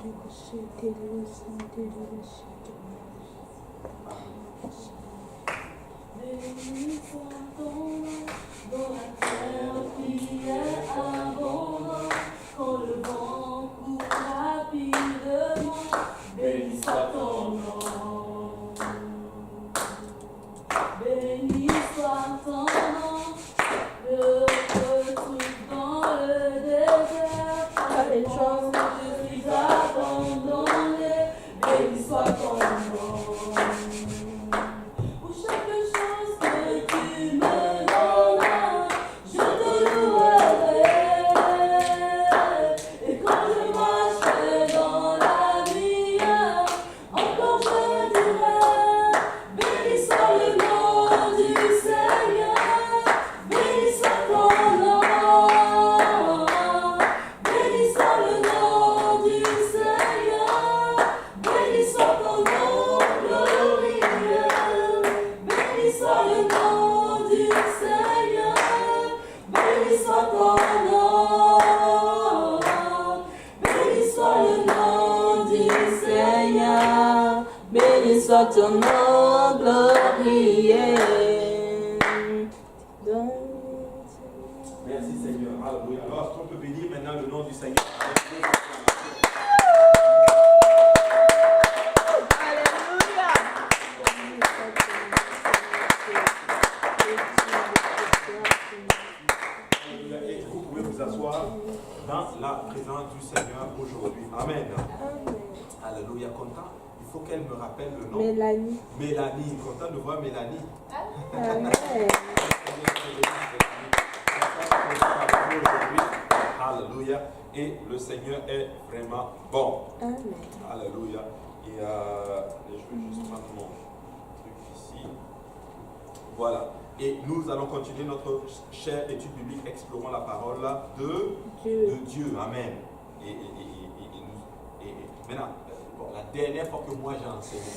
Béni soit ton nom dans la terre qui est abondante, quand le vent court rapidement. Béni soit ton nom. Béni soit ton nom, le retour dans le désert, par les choses que je suis abandonné. Béni soit ton nom. Pour chaque chose que tu me donnes, je te louerai. Et quand je marcherai dans la vie, encore je dirai, béni soit le nom du Seigneur, béni soit ton nom, béni soit le nom du Seigneur, béni soit ton nom glorieux, béni soit le nom du Seigneur, béni soit ton nom, béni soit le nom du Seigneur, béni soit ton nom glorieux. Merci Seigneur. Alléluia. Alors, est-ce qu'on peut bénir maintenant le nom du Seigneur? Alléluia. Et vous pouvez vous asseoir dans la présence du Seigneur aujourd'hui. Amen. Alléluia. Content. Il faut qu'elle me rappelle le nom. Mélanie. Mélanie. Content de voir Mélanie. Amen. Alléluia. Et le Seigneur est vraiment bon. Amen. Alléluia. Et je vais juste prendre mon truc ici. Voilà. Et nous allons continuer notre chère étude biblique explorant la parole de Dieu. Amen. Et maintenant, bon, la dernière fois que moi j'ai enseigné,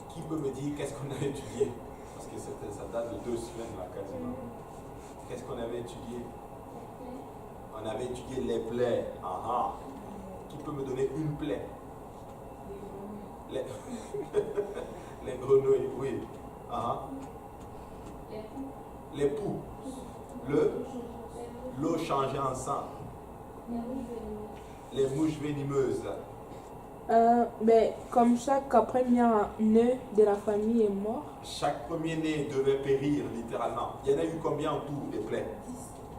qui peut me dire qu'est-ce qu'on a étudié? Parce que ça date de 2 semaines là quasiment. Qu'est-ce qu'on avait étudié? On avait étudié les plaies. Qui peut me donner une plaie? Les grenouilles, oui. Les poux. L'eau changée en sang. Les mouches venimeuses. Comme chaque premier-né de la famille est mort. Chaque premier-né devait périr littéralement. Il y en a eu combien en tout des plaies?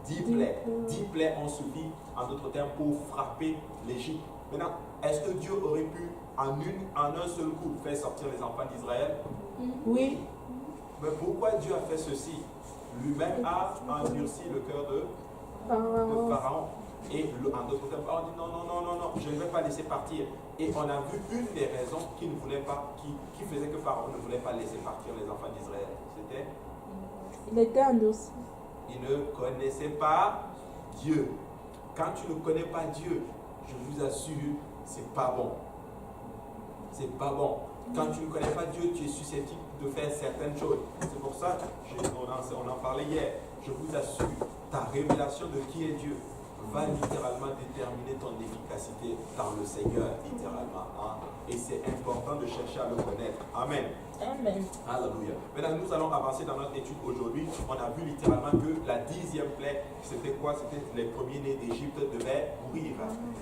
10 plaies. 10 plaies ont suffi, en d'autres termes, pour frapper l'Égypte. Maintenant, est-ce que Dieu aurait pu, en un seul coup, faire sortir les enfants d'Israël? Oui. Mais pourquoi Dieu a fait ceci? Lui-même a endurci le cœur de Pharaon. Et en d'autres termes, on dit non, je ne vais pas laisser partir. Et on a vu une des raisons qui ne voulait pas, qui faisait que Pharaon ne voulait pas laisser partir les enfants d'Israël. C'était? Il était endurci. Il ne connaissait pas Dieu. Quand tu ne connais pas Dieu, je vous assure, c'est pas bon. C'est pas bon. Quand tu ne connais pas Dieu, tu es susceptible de faire certaines choses. C'est pour ça, on en parlait hier. Je vous assure, ta révélation de qui est Dieu va littéralement déterminer ton efficacité dans le Seigneur, littéralement. Et c'est important de chercher à le connaître. Amen. Amen. Alléluia. Maintenant, nous allons avancer dans notre étude aujourd'hui. On a vu littéralement que la 10e plaie, c'était quoi? C'était les premiers-nés d'Égypte devaient mourir.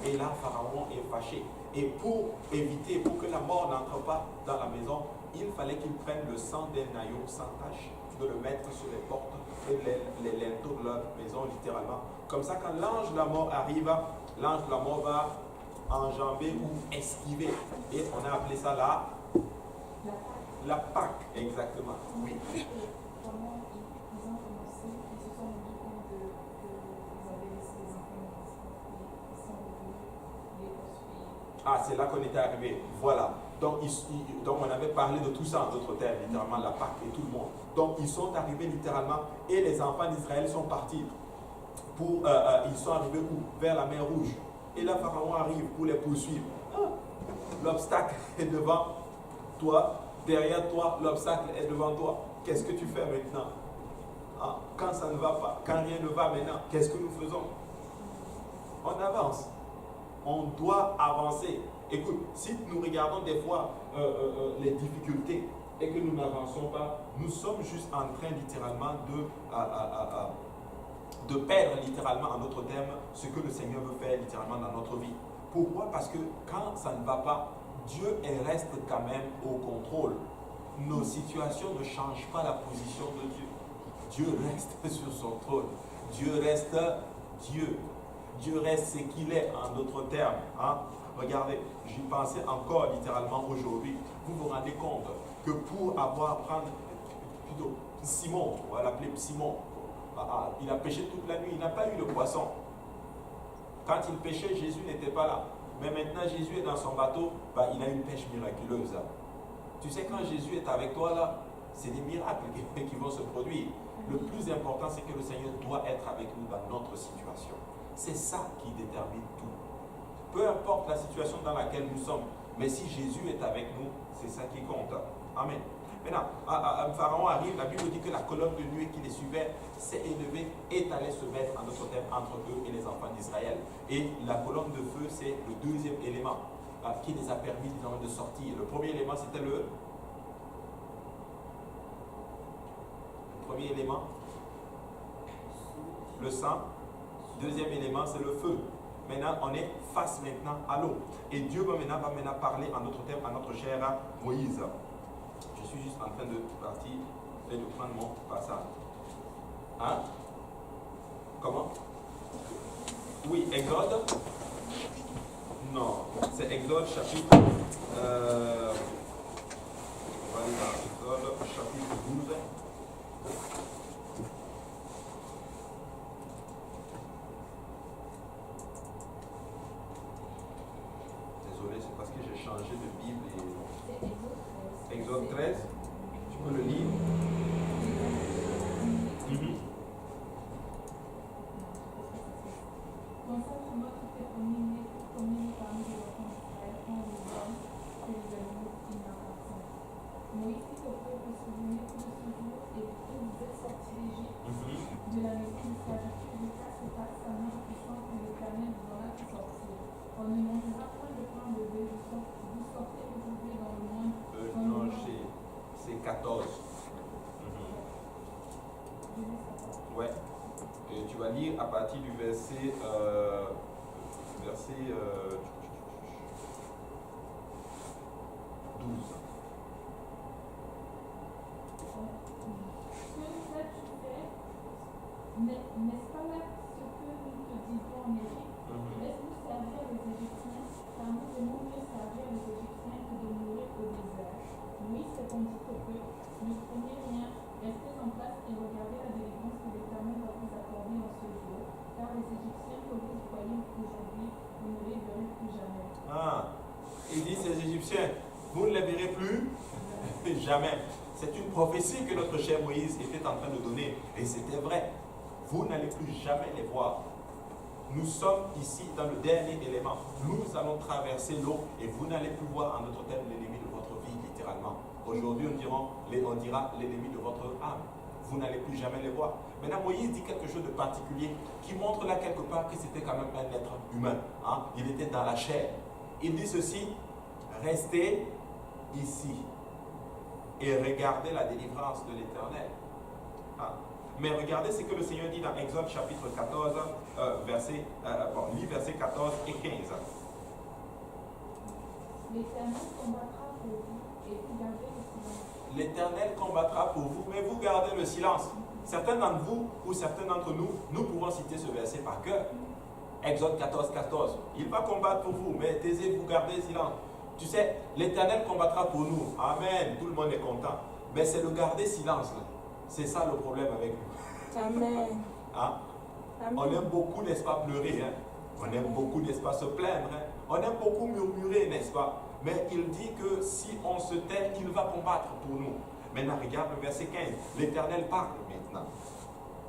Et là, Pharaon est fâché. Et pour éviter, pour que la mort n'entre pas dans la maison, il fallait qu'il prenne le sang d'un agneau sans tache, de le mettre sur les portes et les linteaux de leur maison, littéralement. Comme ça, quand l'ange de la mort arrive, l'ange de la mort va enjamber ou esquiver. Et on a appelé ça la Pâque, exactement. Oui. Comment ils ont commencé, ils se sont rendus compte que vous avez laissé les enfants dans ils sont venus les poursuivre. C'est là qu'on était arrivé. Voilà. Donc, on avait parlé de tout ça en d'autres termes, littéralement la Pâque et tout le monde. Donc, ils sont arrivés littéralement et les enfants d'Israël sont partis. Ils sont arrivés où? Vers la mer Rouge. Et là, Pharaon arrive pour les poursuivre. L'obstacle est devant toi. Derrière toi, l'obstacle est devant toi. Qu'est-ce que tu fais maintenant? Quand ça ne va pas, quand rien ne va maintenant, qu'est-ce que nous faisons? On avance. On doit avancer. Écoute, si nous regardons des fois les difficultés et que nous n'avançons pas, nous sommes juste en train littéralement de perdre littéralement en notre terme ce que le Seigneur veut faire littéralement dans notre vie. Pourquoi? Parce que quand ça ne va pas, Dieu reste quand même au contrôle. Nos situations ne changent pas la position de Dieu. Dieu reste sur son trône. Dieu reste Dieu. Dieu reste ce qu'il est en d'autres termes. Hein? Regardez, j'y pensais encore littéralement aujourd'hui. Vous vous rendez compte que pour plutôt Simon, on va l'appeler Simon, il a pêché toute la nuit, il n'a pas eu de poisson. Quand il pêchait, Jésus n'était pas là. Mais maintenant, Jésus est dans son bateau, il a une pêche miraculeuse. Tu sais, quand Jésus est avec toi là, c'est des miracles qui vont se produire. Le plus important, c'est que le Seigneur doit être avec nous dans notre situation. C'est ça qui détermine tout. Peu importe la situation dans laquelle nous sommes, mais si Jésus est avec nous, c'est ça qui compte. Amen. Maintenant, Pharaon arrive, la Bible dit que la colonne de nuée qui les suivait s'est élevée et est allée se mettre en notre terme entre eux et les enfants d'Israël. Et la colonne de feu, c'est le deuxième élément qui les a permis de sortir. Le premier élément, c'était le premier élément, le sang. Deuxième élément, c'est le feu. Maintenant, on est face maintenant à l'eau. Et Dieu va maintenant parler en notre terme, à notre cher Moïse. Je suis juste en train de partir et de prendre mon passage. Hein? Comment? Oui, Exode. Non, c'est Exode chapitre. On va aller dans Exode chapitre 12. Désolé, c'est parce que j'ai changé de Bible. Exode 13, tu peux le lire. Consacre-moi tous tes premiers-nés parmi les enfants d'Israël, quand les hommes et les animaux qui m'appartiennent. Moïse dit au peuple, souvenez-vous de ce jour et que vous êtes sortis d'Égypte, de la maison de servitude, car c'est par sa main puissante que l'Éternel vous en a fait sortir. On ne mangera point de pain levé, vous sortez aujourd'hui dans le monde. Non, c'est 14. Ouais. Et tu vas lire à partir du verset 12. N'est-ce pas là ce que nous te disions en Égypte? Laisse-nous servir les Égyptiens, car nous aimons mieux servir les Égyptiens que de mourir au désert. Moïse répondit au peuple, ne craignez rien, restez en place et regardez la délivrance que l'Éternel va vous accorder en ce jour, car les Égyptiens que vous voyez aujourd'hui, vous ne les verrez plus jamais. Il dit ces Égyptiens, vous ne les verrez plus jamais. C'est une prophétie que notre cher Moïse était en train de donner, et c'était vrai. Vous n'allez plus jamais les voir. Nous sommes ici dans le dernier élément. Nous allons traverser l'eau et vous n'allez plus voir en notre terme l'ennemi de votre vie, littéralement. Aujourd'hui, on dira l'ennemi de votre âme. Vous n'allez plus jamais les voir. Maintenant, Moïse dit quelque chose de particulier qui montre là quelque part que c'était quand même un être humain. Hein? Il était dans la chair. Il dit ceci, restez ici et regardez la délivrance de l'Éternel. Hein? Mais regardez ce que le Seigneur dit dans Exode chapitre 14, versets 14 et 15. L'Éternel combattra pour vous et vous gardez le silence. L'Éternel combattra pour vous, mais vous gardez le silence. Certains d'entre vous ou certains d'entre nous, nous pouvons citer ce verset par cœur. Exode 14, 14. Il va combattre pour vous, mais taisez-vous, gardez le silence. Tu sais, l'Éternel combattra pour nous. Amen. Tout le monde est content. Mais c'est le garder silence là. C'est ça le problème avec nous. Amen. Hein? Amen. On aime beaucoup, n'est-ce pas, pleurer. Hein? On aime beaucoup, n'est-ce pas, se plaindre. Hein? On aime beaucoup murmurer, n'est-ce pas? Mais il dit que si on se tait, il va combattre pour nous. Maintenant, regarde le verset 15. L'Éternel parle maintenant.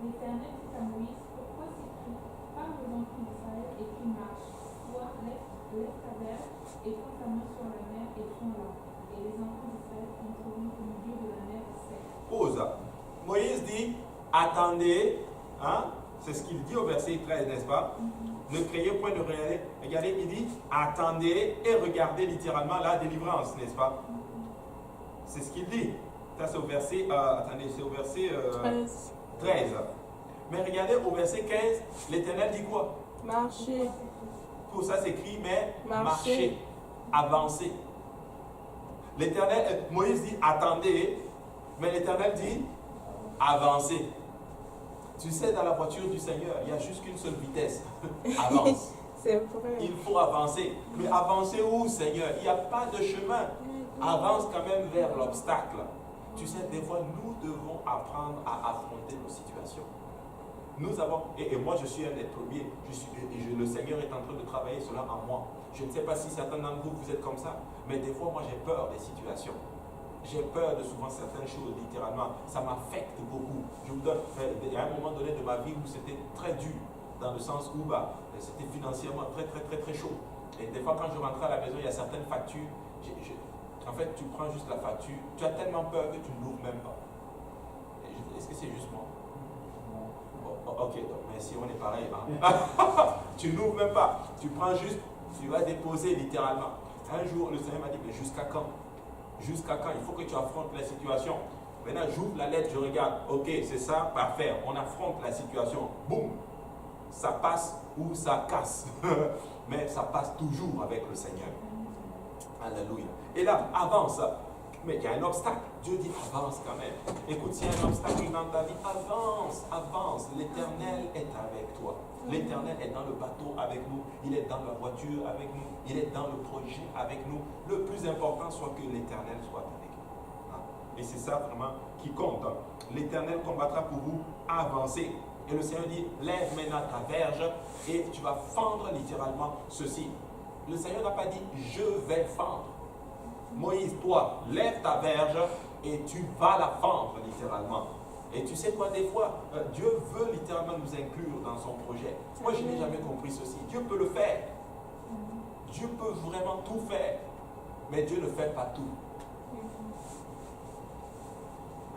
L'Éternel dit à Moïse, pourquoi s'écrie? Parle aux enfants d'Israël et qui marchent. Toi, lève ta verge et prends ta main sur la mer et fends-la. Et les enfants d'Israël entreront au milieu de la mer sec. Pause. Moïse dit, attendez, hein? C'est ce qu'il dit au verset 13, n'est-ce pas? Ne craiez point de regarder. Regardez, il dit attendez et regardez littéralement la délivrance, n'est-ce pas? C'est ce qu'il dit. Ça, c'est au verset, attendez, c'est au verset 13. Mais regardez, au verset 15, l'Éternel dit quoi? Marchez. Pour ça, c'est écrit, mais Marchez. avancez. L'Éternel, Moïse dit attendez, mais l'Éternel dit avancez. Tu sais, dans la voiture du Seigneur, il n'y a juste qu'une seule vitesse. Avance. C'est vrai. Il faut avancer. Mais avancer où, Seigneur? Il n'y a pas de chemin. Avance quand même vers l'obstacle. Tu sais, des fois, nous devons apprendre à affronter nos situations. Nous avons, et moi je suis un des premiers, le Seigneur est en train de travailler cela en moi. Je ne sais pas si certains d'entre vous, vous êtes comme ça, mais des fois, moi j'ai peur des situations. J'ai peur de souvent certaines choses, littéralement. Ça m'affecte beaucoup. Je vous donne, il y a un moment donné de ma vie où c'était très dur, dans le sens où c'était financièrement très chaud. Et des fois, quand je rentrais à la maison, il y a certaines factures. En fait, tu prends juste la facture, tu as tellement peur que tu ne l'ouvres même pas. Est-ce que c'est juste moi? Ok, donc, mais si on est pareil, hein? Tu n'ouvres même pas. Tu prends juste, tu vas déposer littéralement. Un jour, le Seigneur m'a dit, mais jusqu'à quand? Jusqu'à quand? Il faut que tu affrontes la situation. Maintenant, j'ouvre la lettre, je regarde. Ok, c'est ça, parfait. On affronte la situation. Boum! Ça passe ou ça casse. Mais ça passe toujours avec le Seigneur. Alléluia. Et là, avance. Mais il y a un obstacle. Dieu dit avance quand même. Écoute, s'il y a un obstacle dans ta vie, avance, avance. L'Éternel est avec toi. L'Éternel est dans le bateau avec nous. Il est dans la voiture avec nous. Il est dans le projet avec nous. Le plus important soit que l'Éternel soit avec nous. Et c'est ça vraiment qui compte. L'Éternel combattra pour vous. Avancez. Et le Seigneur dit, lève maintenant ta verge et tu vas fendre littéralement ceci. Le Seigneur n'a pas dit, je vais fendre. Moïse, toi, lève ta verge et tu vas la fendre littéralement. Et tu sais quoi, des fois, Dieu veut littéralement nous inclure dans son projet. Moi, je n'ai jamais compris ceci. Dieu peut le faire. Dieu peut vraiment tout faire. Mais Dieu ne fait pas tout.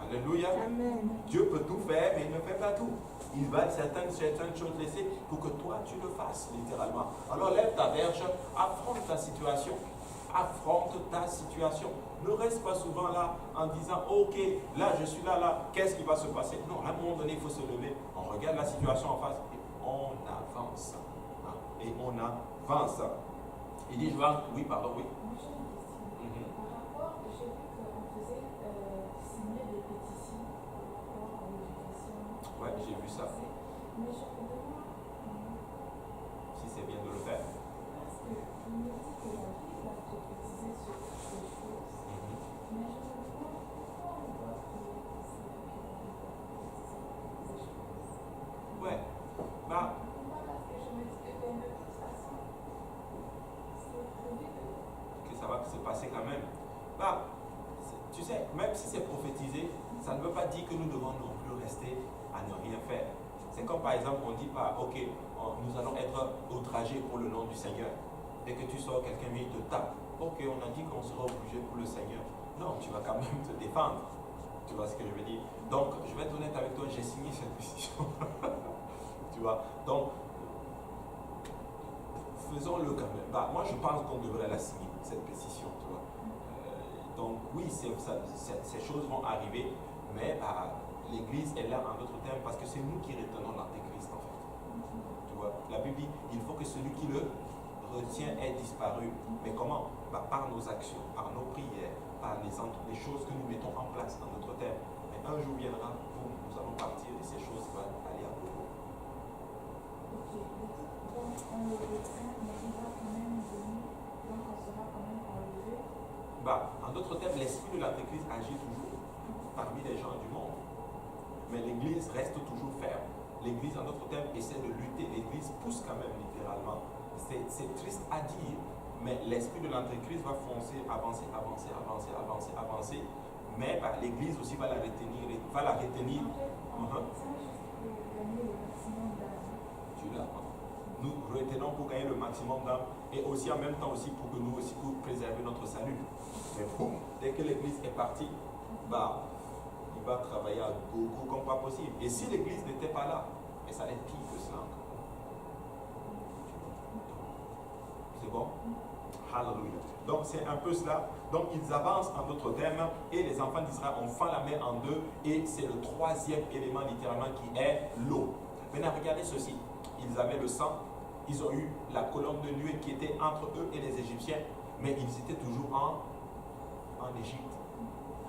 Alléluia. Amen. Dieu peut tout faire, mais il ne fait pas tout. Il va certaines choses laisser pour que toi, tu le fasses, littéralement. Alors, lève ta verge, affronte ta situation. Affronte ta situation. Ne reste pas souvent là en disant, ok, là, je suis là, qu'est-ce qui va se passer? Non, à un moment donné, il faut se lever. On regarde la situation en face et on avance. Et on avance. Il dit, je vais... Oui, pardon, oui. Par rapport, j'ai vu qu'on faisait signer des pétitions par rapport à l'éducation. Ouais, j'ai vu ça. Mais je me demande Si c'est bien de le faire. parce que on me dit que la vie va prophétiser sur ces choses, mais je me demande pourquoi on doit prier pour ça que la vie va prophétiser ces choses. Ouais. Bah, Pourquoi? Parce que je me dis que de toute façon, c'est prévu que ça va se passer quand même. Bah, tu sais, même si c'est prophétisé, ça ne veut pas dire que nous devons non plus rester à ne rien faire. C'est comme par exemple, on dit pas, ok, nous allons être outragés pour le nom du Seigneur. Dès que tu sors, quelqu'un vient te tape. Ok, on a dit qu'on sera obligé pour le Seigneur. Non, tu vas quand même te défendre. Tu vois ce que je veux dire? Donc, je vais être honnête avec toi, j'ai signé cette pétition. Tu vois? Donc, faisons-le quand même. Bah, moi, je pense qu'on devrait la signer, cette pétition. Tu vois? Donc, oui, ces choses vont arriver, mais l'Église est là en d'autres termes parce que c'est nous qui retenons l'Antéchrist en fait. Tu vois, la Bible dit il faut que celui qui le retient ait disparu. Mais comment? Par nos actions, par nos prières, par les choses que nous mettons en place dans notre terre. Mais un jour viendra où nous allons partir et ces choses vont aller à nouveau. Ok, donc on le retient, mais il va quand même venir, donc on sera quand même enlevé. En d'autres termes, l'esprit de l'Antéchrist agit toujours parmi les gens du monde. Mais l'Église reste toujours ferme. L'Église, en d'autres termes, essaie de lutter. L'Église pousse quand même littéralement. C'est triste à dire, mais l'esprit de l'Antéchrist va foncer, avancer. Mais l'Église aussi va la retenir. En fait, ça juste pour gagner le maximum d'âme. Tu l'as. Nous retenons pour gagner le maximum d'âme et aussi en même temps aussi pour que nous aussi pour préserver notre salut. Mais boum, dès que l'Église est partie, il va travailler à gogo comme pas possible. Et si l'Église n'était pas là, Mais ça est pire que cela. C'est bon? Hallelujah. Donc c'est un peu cela. Donc ils avancent en d'autres termes et les enfants d'Israël ont fait la mer en deux et c'est le troisième élément littéralement qui est l'eau. Maintenant regardez ceci. Ils avaient le sang, ils ont eu la colonne de nuée qui était entre eux et les Égyptiens, mais ils étaient toujours en Égypte.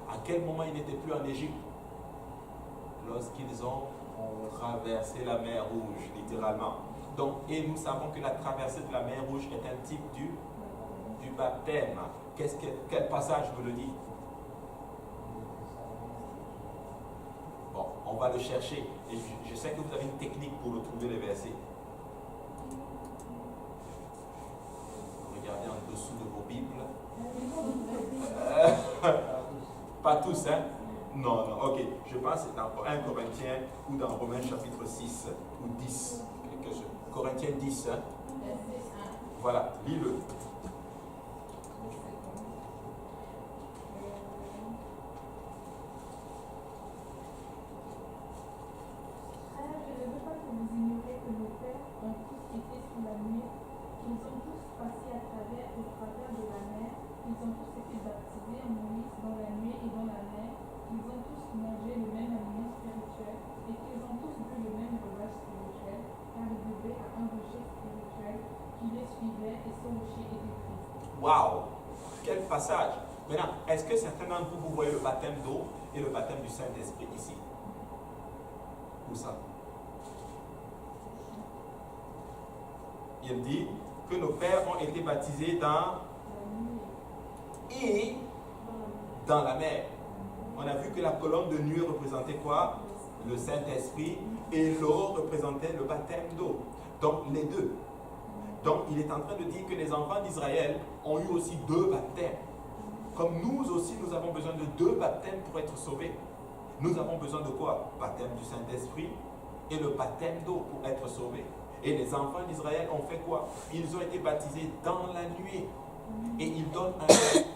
À quel moment ils n'étaient plus en Égypte? Lorsqu'ils ont traversé la mer Rouge, littéralement. Donc, et nous savons que la traversée de la mer Rouge est un type du baptême. Quel passage vous le dit? Bon, on va le chercher. Et je sais que vous avez une technique pour retrouver les versets. Regardez en dessous de vos Bibles. Pas tous, hein? Non, non, ok. Je pense que c'est dans 1 Corinthiens ou dans Romains chapitre 6 ou 10. Corinthiens 10, hein? Voilà, lis-le. Waouh, quel passage! Maintenant, est-ce que certains d'entre vous, vous voyez le baptême d'eau et le baptême du Saint-Esprit ici? Où ça? Il dit que nos pères ont été baptisés dans la mer. On a vu que la colonne de nuée représentait quoi? Le Saint-Esprit, et l'eau représentait le baptême d'eau. Donc les deux. Donc il est en train de dire que les enfants d'Israël ont eu aussi deux baptêmes. Comme nous aussi, nous avons besoin de deux baptêmes pour être sauvés. Nous avons besoin de quoi? Baptême du Saint-Esprit et le baptême d'eau pour être sauvés. Et les enfants d'Israël ont fait quoi? Ils ont été baptisés dans la nuée. Et ils donnent un...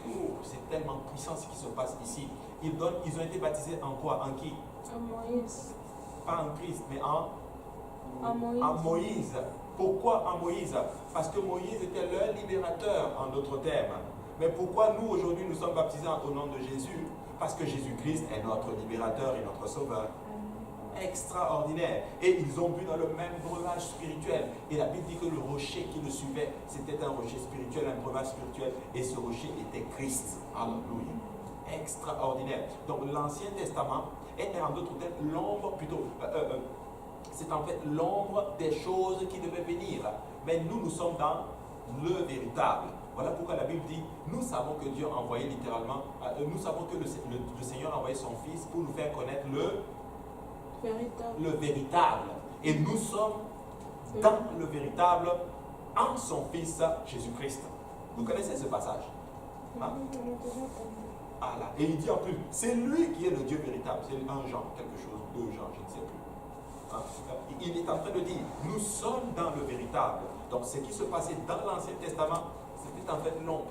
Oh, c'est tellement puissant ce qui se passe ici. Ils ont été baptisés en quoi? En qui? En Moïse. Pas en Christ, mais En Moïse. en Moïse. Pourquoi en Moïse? Parce que Moïse était leur libérateur, en d'autres termes. Mais pourquoi nous, aujourd'hui, nous sommes baptisés au nom de Jésus? Parce que Jésus-Christ est notre libérateur et notre sauveur. Extraordinaire. Et ils ont bu dans le même breuvage spirituel. Et la Bible dit que le rocher qui le suivait, c'était un rocher spirituel, un breuvage spirituel. Et ce rocher était Christ. Alléluia. Extraordinaire. Donc l'Ancien Testament est en d'autres termes l'ombre, plutôt, c'est en fait l'ombre des choses qui devaient venir. Mais nous sommes dans le véritable. Voilà pourquoi la Bible dit, nous savons que Dieu a envoyé littéralement, nous savons que le Seigneur a envoyé son Fils pour nous faire connaître le véritable. Et nous sommes dans le véritable en son Fils Jésus-Christ. Vous connaissez ce passage? Hein? Ah là. Et il dit en plus, c'est lui qui est le Dieu véritable. C'est 1 Jean, quelque chose, 2 Jean, je ne sais plus. Hein? Il est en train de dire, nous sommes dans le véritable. Donc ce qui se passait dans l'Ancien Testament, c'était en fait l'ombre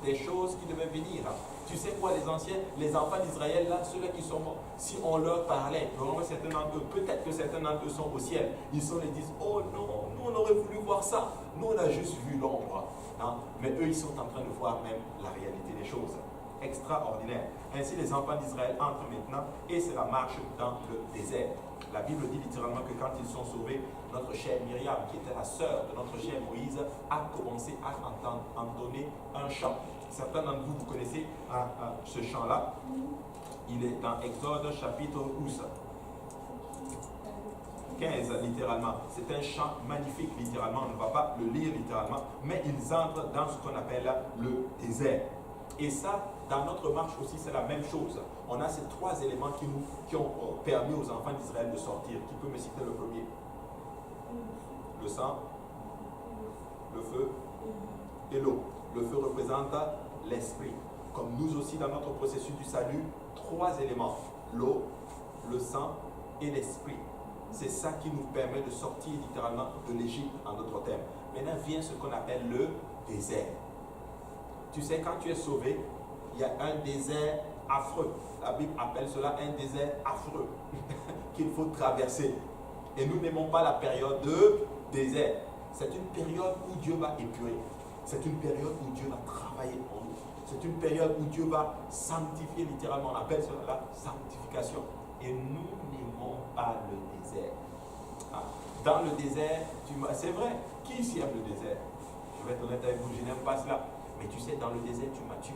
des choses qui devaient venir. Tu sais quoi, les enfants d'Israël, là, ceux-là qui sont morts, si on leur parlait, certains d'entre eux, peut-être que certains d'entre eux sont au ciel, ils disent, oh non, nous on aurait voulu voir ça, nous on a juste vu l'ombre. Hein? Mais eux, ils sont en train de voir même la réalité des choses. Extraordinaire. Ainsi, les enfants d'Israël entrent maintenant et c'est la marche dans le désert. La Bible dit littéralement que quand ils sont sauvés, notre chère Myriam, qui était la sœur de notre cher Moïse, a commencé à entonner un chant. Certains d'entre vous, vous connaissez ce chant-là. Il est dans Exode chapitre 15, littéralement. C'est un chant magnifique, littéralement. On ne va pas le lire littéralement, mais ils entrent dans ce qu'on appelle le désert. Et ça, dans notre marche aussi, c'est la même chose. On a ces trois éléments qui ont permis aux enfants d'Israël de sortir. Qui peut me citer le premier? Le sang, le feu et l'eau. Le feu représente l'esprit. Comme nous aussi, dans notre processus du salut, trois éléments. L'eau, le sang et l'esprit. C'est ça qui nous permet de sortir littéralement de l'Égypte, en d'autres termes. Maintenant vient ce qu'on appelle le désert. Tu sais, quand tu es sauvé, il y a un désert affreux. La Bible appelle cela un désert affreux qu'il faut traverser. Et nous n'aimons pas la période de désert. C'est une période où Dieu va épurer. C'est une période où Dieu va travailler en nous. C'est une période où Dieu va sanctifier littéralement. On appelle cela la sanctification. Et nous n'aimons pas le désert. Ah, dans le désert, c'est vrai, qui ici aime le désert? Je vais être honnête avec vous, je n'aime pas cela. Mais tu sais, dans le désert, tu matures.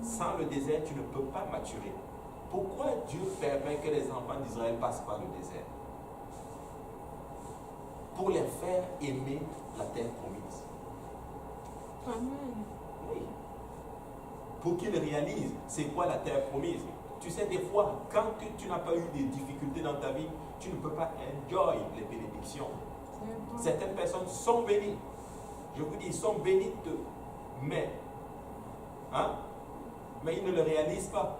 Sans le désert, tu ne peux pas maturer. Pourquoi Dieu permet que les enfants d'Israël passent par le désert? Pour les faire aimer la terre promise. Amen. Oui. Pour qu'ils réalisent c'est quoi la terre promise. Tu sais, des fois, quand tu n'as pas eu des difficultés dans ta vie, tu ne peux pas enjoy les bénédictions. Certaines personnes sont bénies. Je vous dis, ils sont bénis mais ils ne le réalisent pas.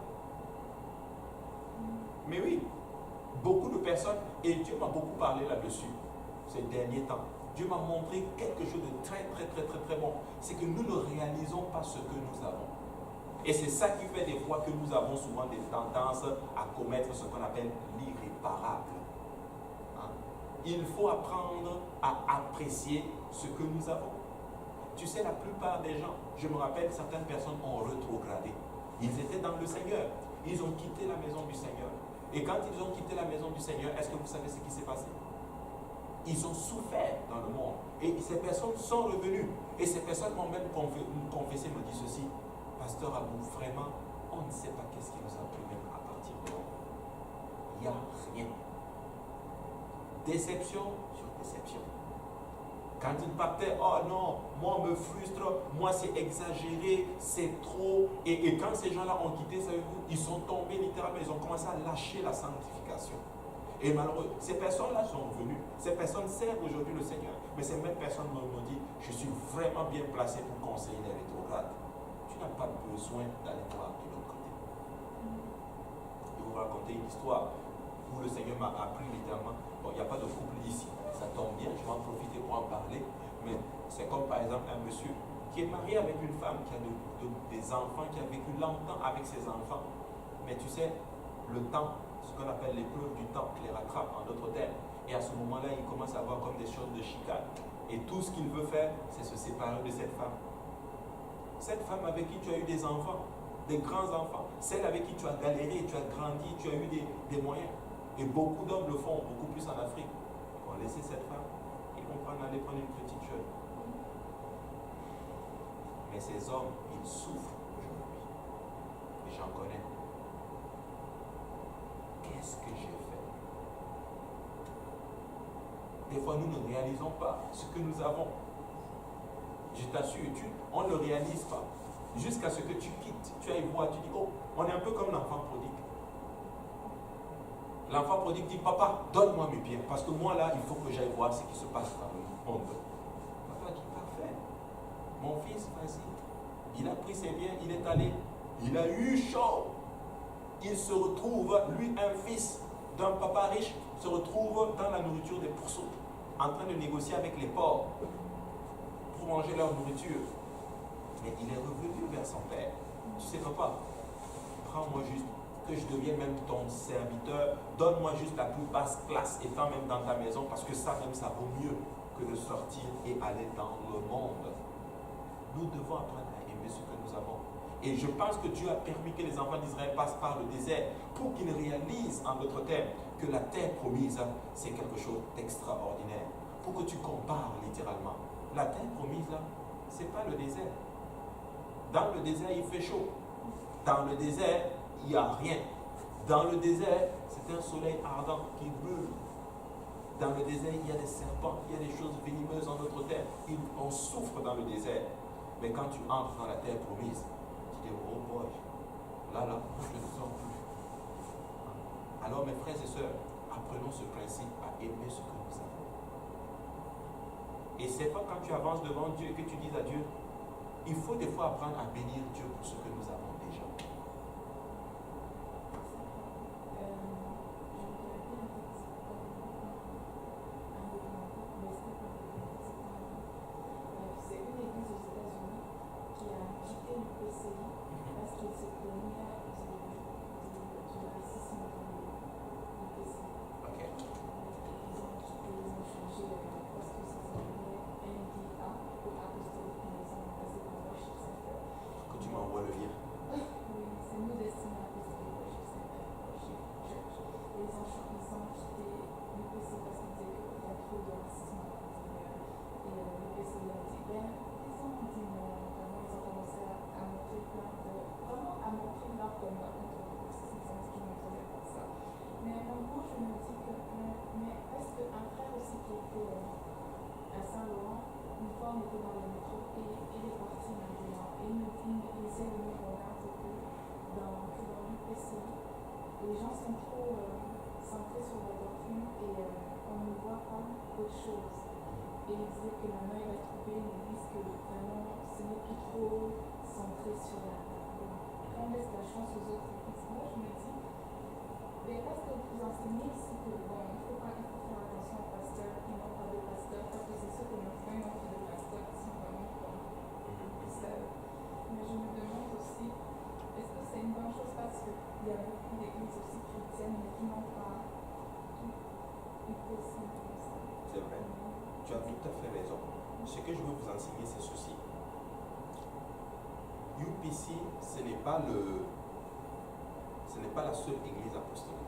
Mais oui, beaucoup de personnes, et Dieu m'a beaucoup parlé là-dessus ces derniers temps. Dieu m'a montré quelque chose de très bon. C'est que nous ne réalisons pas ce que nous avons. Et c'est ça qui fait des fois que nous avons souvent des tendances à commettre ce qu'on appelle l'irréparable. Il faut apprendre à apprécier ce que nous avons. Tu sais, la plupart des gens, je me rappelle, certaines personnes ont rétrogradé. Ils étaient dans le Seigneur. Ils ont quitté la maison du Seigneur. Et quand ils ont quitté la maison du Seigneur, est-ce que vous savez ce qui s'est passé? Ils ont souffert dans le monde. Et ces personnes sont revenues. Et ces personnes m'ont même confessé, me dit ceci. Pasteur Abou, vraiment, on ne sait pas qu'est-ce qui nous a pris même à partir de là. Il n'y a rien. Déception sur déception. Quand ils partaient, oh non, moi on me frustre, moi c'est exagéré, c'est trop. Et quand ces gens-là ont quitté, savez-vous, ils sont tombés littéralement, ils ont commencé à lâcher la sanctification. Et malheureux, ces personnes-là sont revenues. Ces personnes servent aujourd'hui le Seigneur. Mais ces mêmes personnes m'ont dit, je suis vraiment bien placé pour conseiller les rétrogrades. Tu n'as pas besoin d'aller voir de l'autre côté. Je vais vous raconter une histoire où le Seigneur m'a appris littéralement. Bon, il n'y a pas de couple ici. Ça tombe bien, je vais en profiter pour en parler. Mais c'est comme par exemple un monsieur qui est marié avec une femme qui a des enfants, qui a vécu longtemps avec ses enfants. Mais tu sais, le temps, ce qu'on appelle l'épreuve du temps, les rattrape en d'autres termes. Et à ce moment-là, il commence à avoir comme des choses de chicane. Et tout ce qu'il veut faire, c'est se séparer de cette femme. Cette femme avec qui tu as eu des enfants, des grands enfants, celle avec qui tu as galéré, tu as grandi, tu as eu des moyens. Et beaucoup d'hommes le font, beaucoup plus en Afrique. Ils vont laisser cette femme, ils vont aller prendre une petite jeune. Mais ces hommes, ils souffrent aujourd'hui. Et j'en connais. Qu'est-ce que j'ai fait? Des fois, nous ne réalisons pas ce que nous avons. Je t'assure, on ne le réalise pas. Jusqu'à ce que tu quittes, tu ailles voir, tu dis, oh, on est un peu comme l'enfant prodigue. L'enfant prodigue dit, papa, donne-moi mes biens, parce que moi là, il faut que j'aille voir ce qui se passe dans le monde. Papa dit, parfait. Mon fils, vas-y. Il a pris ses biens, il est allé. Il a eu chaud. Il se retrouve, lui, un fils d'un papa riche, se retrouve dans la nourriture des pourceaux, en train de négocier avec les porcs pour manger leur nourriture. Mais il est revenu vers son père. Tu sais, papa, prends-moi juste, que je devienne même ton serviteur, donne-moi juste la plus basse classe, étant même dans ta maison, parce que ça même, ça vaut mieux que de sortir et aller dans le monde. Nous devons apprendre à aimer ce que nous avons. Et je pense que Dieu a permis que les enfants d'Israël passent par le désert pour qu'ils réalisent, en d'autres termes, que la terre promise, c'est quelque chose d'extraordinaire. Pour que tu compares littéralement. La terre promise, là, ce n'est pas le désert. Dans le désert, il fait chaud. Dans le désert, il n'y a rien. Dans le désert, c'est un soleil ardent qui brûle. Dans le désert, il y a des serpents, il y a des choses venimeuses en notre terre. On souffre dans le désert. Mais quand tu entres dans la terre promise, tu dis, oh boy, là, je ne sens plus. Alors mes frères et sœurs, apprenons ce principe à aimer ce que nous avons. Et c'est pas quand tu avances devant Dieu que tu dis à Dieu, il faut des fois apprendre à bénir Dieu pour ce que nous avons déjà. sont trop centrés sur la doctrine et on ne voit pas autre chose. Et il disait que maintenant il a trouvé une église que vraiment ce n'est plus trop centré sur la doctrine. Quand on laisse la chance aux autres églises, moi je me dis, mais parce que vous enseignez ici que bon, il faut faire attention aux pasteurs qui n'ont pas de pasteurs, parce que c'est sûr que nos frères n'ont pas de pasteurs qui sont vraiment comme seuls. Mais je me demande aussi, est-ce que c'est une bonne chose parce qu'il y a beaucoup d'églises aussi chrétiennes mais qui n'ont pas une possible comme ça. C'est vrai. Tu as tout à fait raison. Ce que je veux vous enseigner, c'est ceci. UPC, ce n'est pas la seule église apostolique.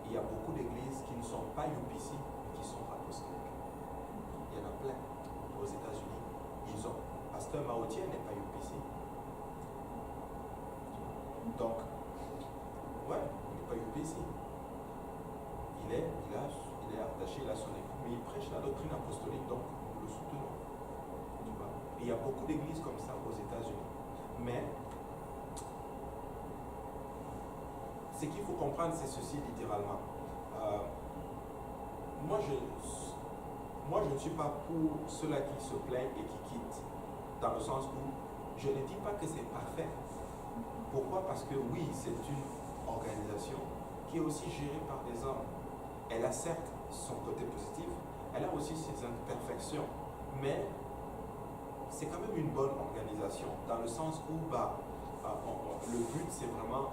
Il y a beaucoup d'églises qui ne sont pas UPC, mais qui sont apostoliques. Il y en a plein. Aux États-Unis, ils ont. Pasteur Maotien n'est pas UPC. Donc, ouais, il n'est pas UPC. Il est attaché à son église, mais il prêche la doctrine apostolique, donc nous le soutenons. Tu vois? Et il y a beaucoup d'églises comme ça aux États-Unis. Mais ce qu'il faut comprendre, c'est ceci littéralement. Moi, je ne suis pas pour ceux-là qui se plaignent et qui quittent, dans le sens où je ne dis pas que c'est parfait. Pourquoi? Parce que oui, c'est une organisation qui est aussi gérée par des hommes. Elle a certes son côté positif, elle a aussi ses imperfections, mais c'est quand même une bonne organisation, dans le sens où le but c'est vraiment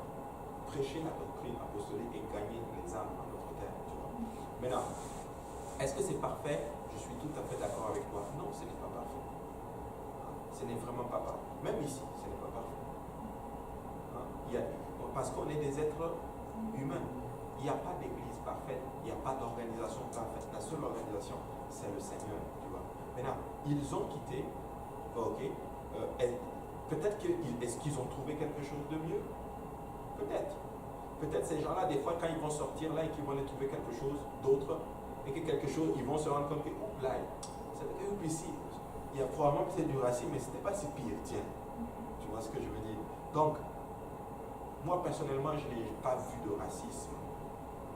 prêcher la doctrine apostolique et gagner les âmes dans notre terre. Tu vois. Maintenant, est-ce que c'est parfait? Je suis tout à fait d'accord avec toi. Non, ce n'est pas parfait. Ce n'est vraiment pas parfait. Même ici, ce n'est pas parfait. Parce qu'on est des êtres humains. Il n'y a pas d'église parfaite, il n'y a pas d'organisation parfaite. La seule organisation, c'est le Seigneur. Tu vois. Maintenant, ils ont quitté. Ok. Peut-être est-ce qu'ils ont trouvé quelque chose de mieux? Peut-être. Peut-être ces gens-là, des fois, quand ils vont sortir là et qu'ils vont aller trouver quelque chose d'autre, et que quelque chose, ils vont se rendre compte que, oups, là, ici, il y a probablement peut-être du racisme, mais ce n'était pas si pire, tiens. Tu vois ce que je veux dire? Donc, moi, personnellement, je n'ai pas vu de racisme.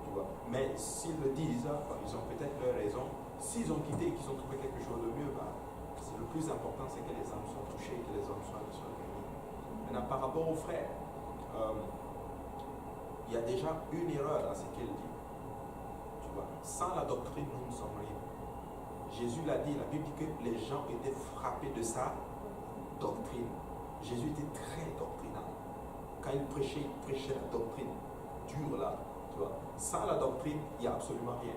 Tu vois? Mais s'ils le disent, ils ont peut-être leur raison. S'ils ont quitté et qu'ils ont trouvé quelque chose de mieux, le plus important, c'est que les âmes soient touchées et que les hommes soient gagnés. Maintenant, par rapport aux frères, il y a déjà une erreur dans ce qu'il dit. Tu vois, sans la doctrine, nous ne sommes rien. Jésus l'a dit, la Bible dit que les gens étaient frappés de sa doctrine. Jésus était très doctrinal. Quand il prêchait la doctrine dure là. Tu vois. Sans la doctrine, il n'y a absolument rien.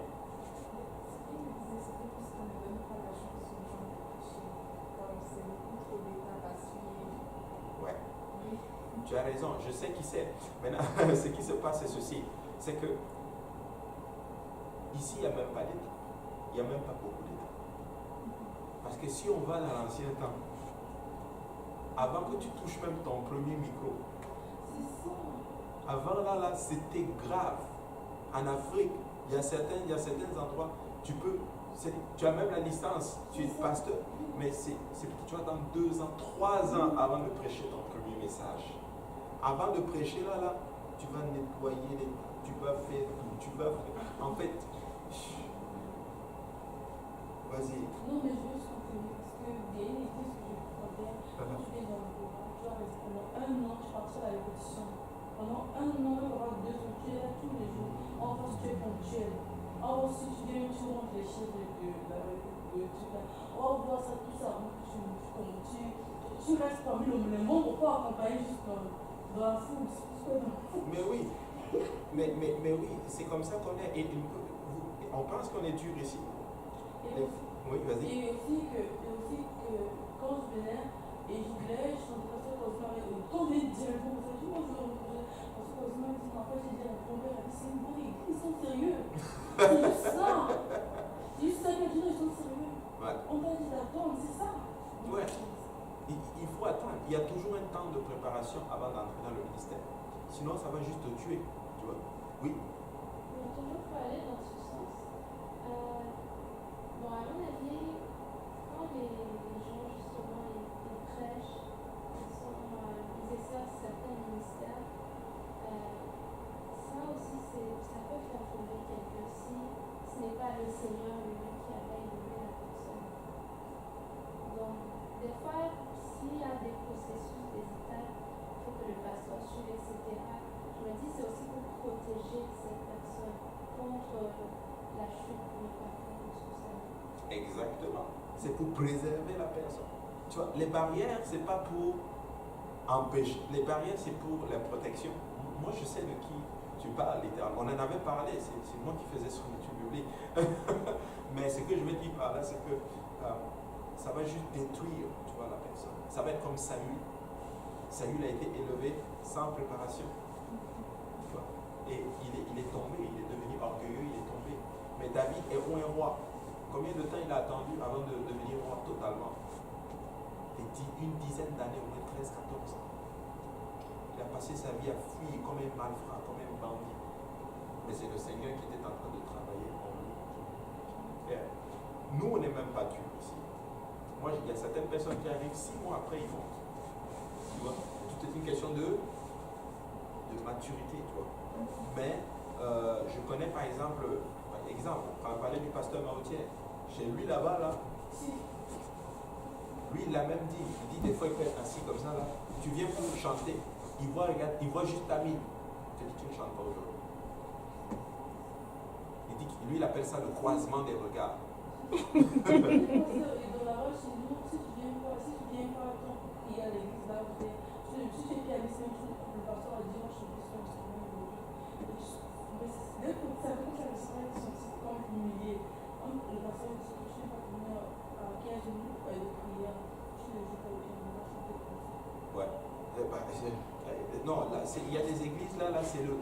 Ouais. Tu as raison, je sais qui c'est. Maintenant, ce qui se passe, c'est ceci. C'est que ici, il n'y a même pas d'État. Il n'y a même pas beaucoup d'État. Parce que si on va dans l'ancien temps, avant que tu touches même ton premier micro, avant là, c'était grave. En Afrique, il y a certains endroits, tu as même la licence, tu es pasteur, mais tu vas dans 2 ans, 3 ans avant de prêcher ton premier message. Avant de prêcher là, tu vas nettoyer, tu vas faire tout, en fait, vas-y. Non, mais je veux juste continuer, parce que il y a une église que je fréquentais, quand je viens dans le courant, tu vois, pendant 1 an, je partais à la répétition. Pendant 1 an, il y aura 2 ans, tu es là tous les jours. En face, tu es ponctuel. Or, si tu viens, tu rentres les chiens de truc là. Oh, voir ça, tout ça. Tu restes parmi les membres pour accompagner juste dans la foule. Mais oui, mais oui, c'est comme ça qu'on est. Et on pense qu'on est dur ici. Oui, vas-y. Et aussi que quand je venais et je voulais, je sentais ça comme ça. Quand je disais le bon, je dis bonjour. Parce que quand je me dis, en fait, j'ai dit à mon père, c'est une bonne église, ils sont sérieux. C'est juste ça. C'est juste ça que je dis, ils sont sérieux. Ouais. On t'a dit d'attendre, c'est ça. Ouais. Il faut attendre. Il y a toujours un temps de préparation avant d'entrer dans le ministère. Sinon, ça va juste te tuer. Tu vois? Oui. Mais toujours faut aller dans ce sens. Bon, à mon avis, quand les gens justement ils prêchent, ils exercent certains ministères, ça aussi processus, des étapes qu'il faut que le pasteur suive, etc. Je me dis, c'est aussi pour protéger cette personne contre la chute pour ne pas prendre sous sa vie. Exactement. C'est pour préserver la personne. Tu vois, les barrières, c'est pas pour empêcher. Les barrières, c'est pour la protection. Moi, je sais de qui tu parles, littéralement. On en avait parlé, c'est moi qui faisais sur l'étude biblique. Mais ce que je veux dire par là, c'est que ça va juste détruire, tu vois, la personne. Ça va être comme Saül. Saül a été élevé sans préparation. Tu vois. Et il est tombé, il est devenu orgueilleux, il est tombé. Mais David est un roi. Combien de temps il a attendu avant de devenir roi totalement? Une dizaine d'années, au moins 13-14 ans. Il a passé sa vie à fuir comme un malfrat, comme un bandit. Mais c'est le Seigneur qui était en train de travailler en lui. Et nous, on n'est même pas Dieu ici. Moi, il y a certaines personnes qui arrivent 6 mois après, ils montent. Tu vois, tout est une question de maturité, tu vois. Mais je connais par exemple, on va parler du pasteur Maoutier. Chez lui là-bas, là, lui, il l'a même dit. Il dit des fois, il peut être assis comme ça, là. Tu viens pour chanter. Il voit, regarde, il voit juste ta mine. Il te dit, tu ne chantes pas aujourd'hui. Il dit, lui, il appelle ça le croisement des regards. Et dans la roche, chez nous, si tu viens pas ton prier à l'église, là, si tu es pianiste, le pasteur a dit, moi, je suis plus instrument aujourd'hui. Mais dès que ça commence à se sentir comme humilié, le pasteur dit que tu n'es pas venu à 15 minutes de prière, tu ne joues pas au piano, on va chanter comme ça. Ouais. Non, là, il y a des églises, là c'est le.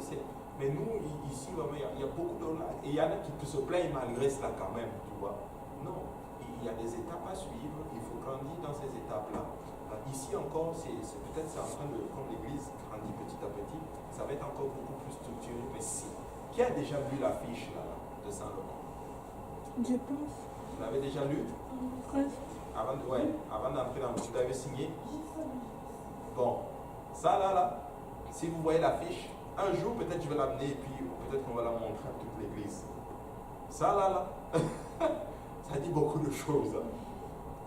Mais nous, ici, vraiment, il y a beaucoup de. Et il y en a qui se plaignent malgré cela quand même, tu vois. Non, il y a des étapes à suivre, il faut grandir dans ces étapes-là. Ici encore, peut-être c'est en train de, comme l'église grandit petit à petit, ça va être encore beaucoup plus structuré. Mais si, qui a déjà lu l'affiche là, de Saint-Laurent? Je pense. Vous l'avez déjà lu? Avant d'entrer dans le. Tu l'avais signé? Bon, ça là, si vous voyez l'affiche, un jour peut-être je vais l'amener et puis peut-être qu'on va la montrer à toute l'église. Ça là, ça dit beaucoup de choses.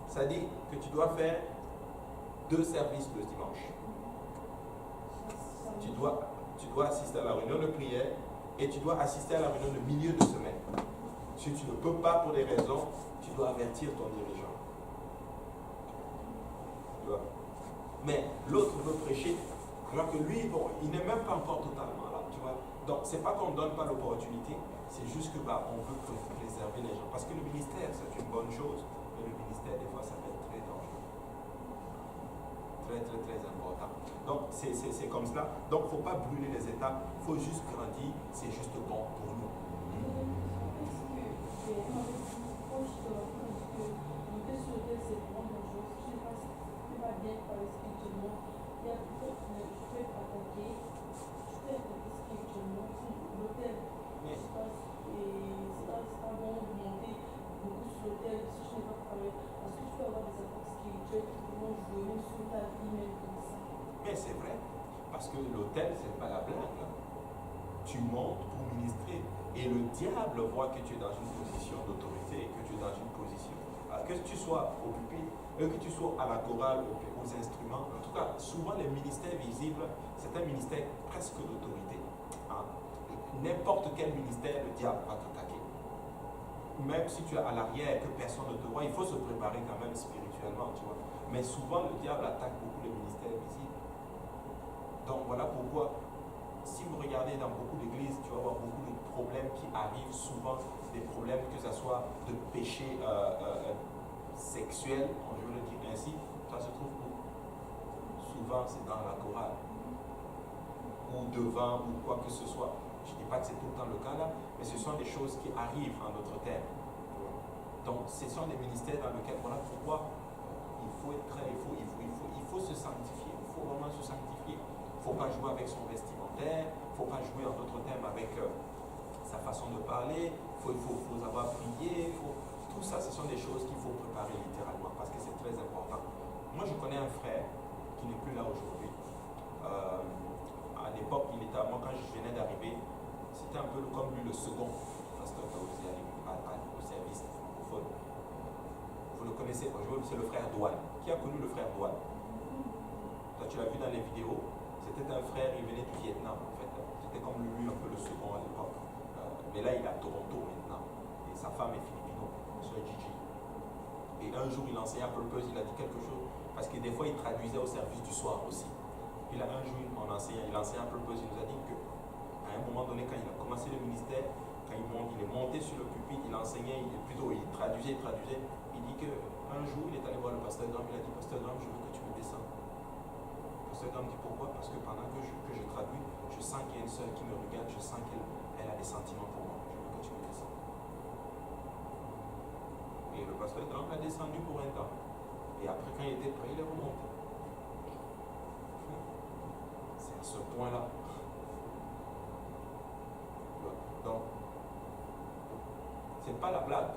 Ça dit que tu dois faire 2 services le dimanche. Tu dois assister à la réunion de prière et tu dois assister à la réunion de milieu de semaine. Si tu ne peux pas pour des raisons, tu dois avertir ton dirigeant. Tu vois? Mais l'autre veut prêcher, alors que lui, bon, il n'est même pas encore totalement là, tu vois. Donc, c'est pas qu'on ne donne pas l'opportunité, c'est juste que on veut préserver les gens. Parce que le ministère, c'est une bonne chose, mais le ministère, des fois, ça peut être très dangereux. Très, très, très important. Donc, c'est comme cela. Donc, il ne faut pas brûler les étapes, il faut juste grandir, c'est juste bon pour nous. Mais c'est vrai, parce que l'autel, c'est pas la blague. Là. Tu montes pour ministrer. Et le diable voit que tu es dans une position d'autorité, que tu es dans une position. Que tu sois au pupitre, que tu sois à la chorale, aux instruments. En tout cas, souvent les ministères visibles, c'est un ministère presque d'autorité. Hein? N'importe quel ministère, le diable va t'attaquer. Même si tu es à l'arrière et que personne ne te voit, il faut se préparer quand même spirituellement, tu vois. Mais souvent, le diable attaque beaucoup les ministères visibles. Donc voilà pourquoi, si vous regardez dans beaucoup d'églises, tu vas voir beaucoup de problèmes qui arrivent souvent, des problèmes que ce soit de péché sexuel, je veux le dire ainsi, ça se trouve où? Souvent c'est dans la chorale, ou devant, ou quoi que ce soit. Je ne dis pas que c'est tout le temps le cas là, mais ce sont des choses qui arrivent en notre terre. Donc ce sont des ministères dans lesquels, voilà pourquoi il faut être très, il faut se sanctifier, il faut vraiment se sanctifier. Il ne faut pas jouer avec son vestimentaire, il ne faut pas jouer en d'autres termes avec sa façon de parler, il faut savoir prier, tout ça, ce sont des choses qu'il faut préparer littéralement parce que c'est très important. Moi, je connais un frère qui n'est plus là aujourd'hui. À l'époque, moi, quand je venais d'arriver, c'était un peu comme lui le second pasteur Kaouzi au service francophone. Vous le connaissez, c'est le frère Douane. Qui a connu le frère Douane? les vidéos, c'était un frère, il venait du Vietnam en fait. C'était comme lui un peu le second à l'époque. Mais là, il est à Toronto maintenant. Et sa femme est philippino, soeur Gigi. Et un jour, il enseignait à Purpose, il a dit quelque chose. Parce que des fois, il traduisait au service du soir aussi. Puis là, un jour, il enseignait à Purpose, il nous a dit qu'à un moment donné, quand il a commencé le ministère, quand il est monté sur le pupitre, il enseignait, il traduisait. Il dit qu'un jour, il est allé voir le pasteur Graham, il a dit, pasteur Graham, je veux que tu me descendes. Le pasteur Graham dit pourquoi? Parce que pendant que je traduis, je sens qu'il y a une sœur qui me regarde, je sens qu'elle a des sentiments pour moi. Je veux que tu me descendes. Et le pasteur Graham l'a descendu pour un temps. Et après, quand il était prêt, il est remonté. C'est à ce point-là. Donc, c'est pas la blague,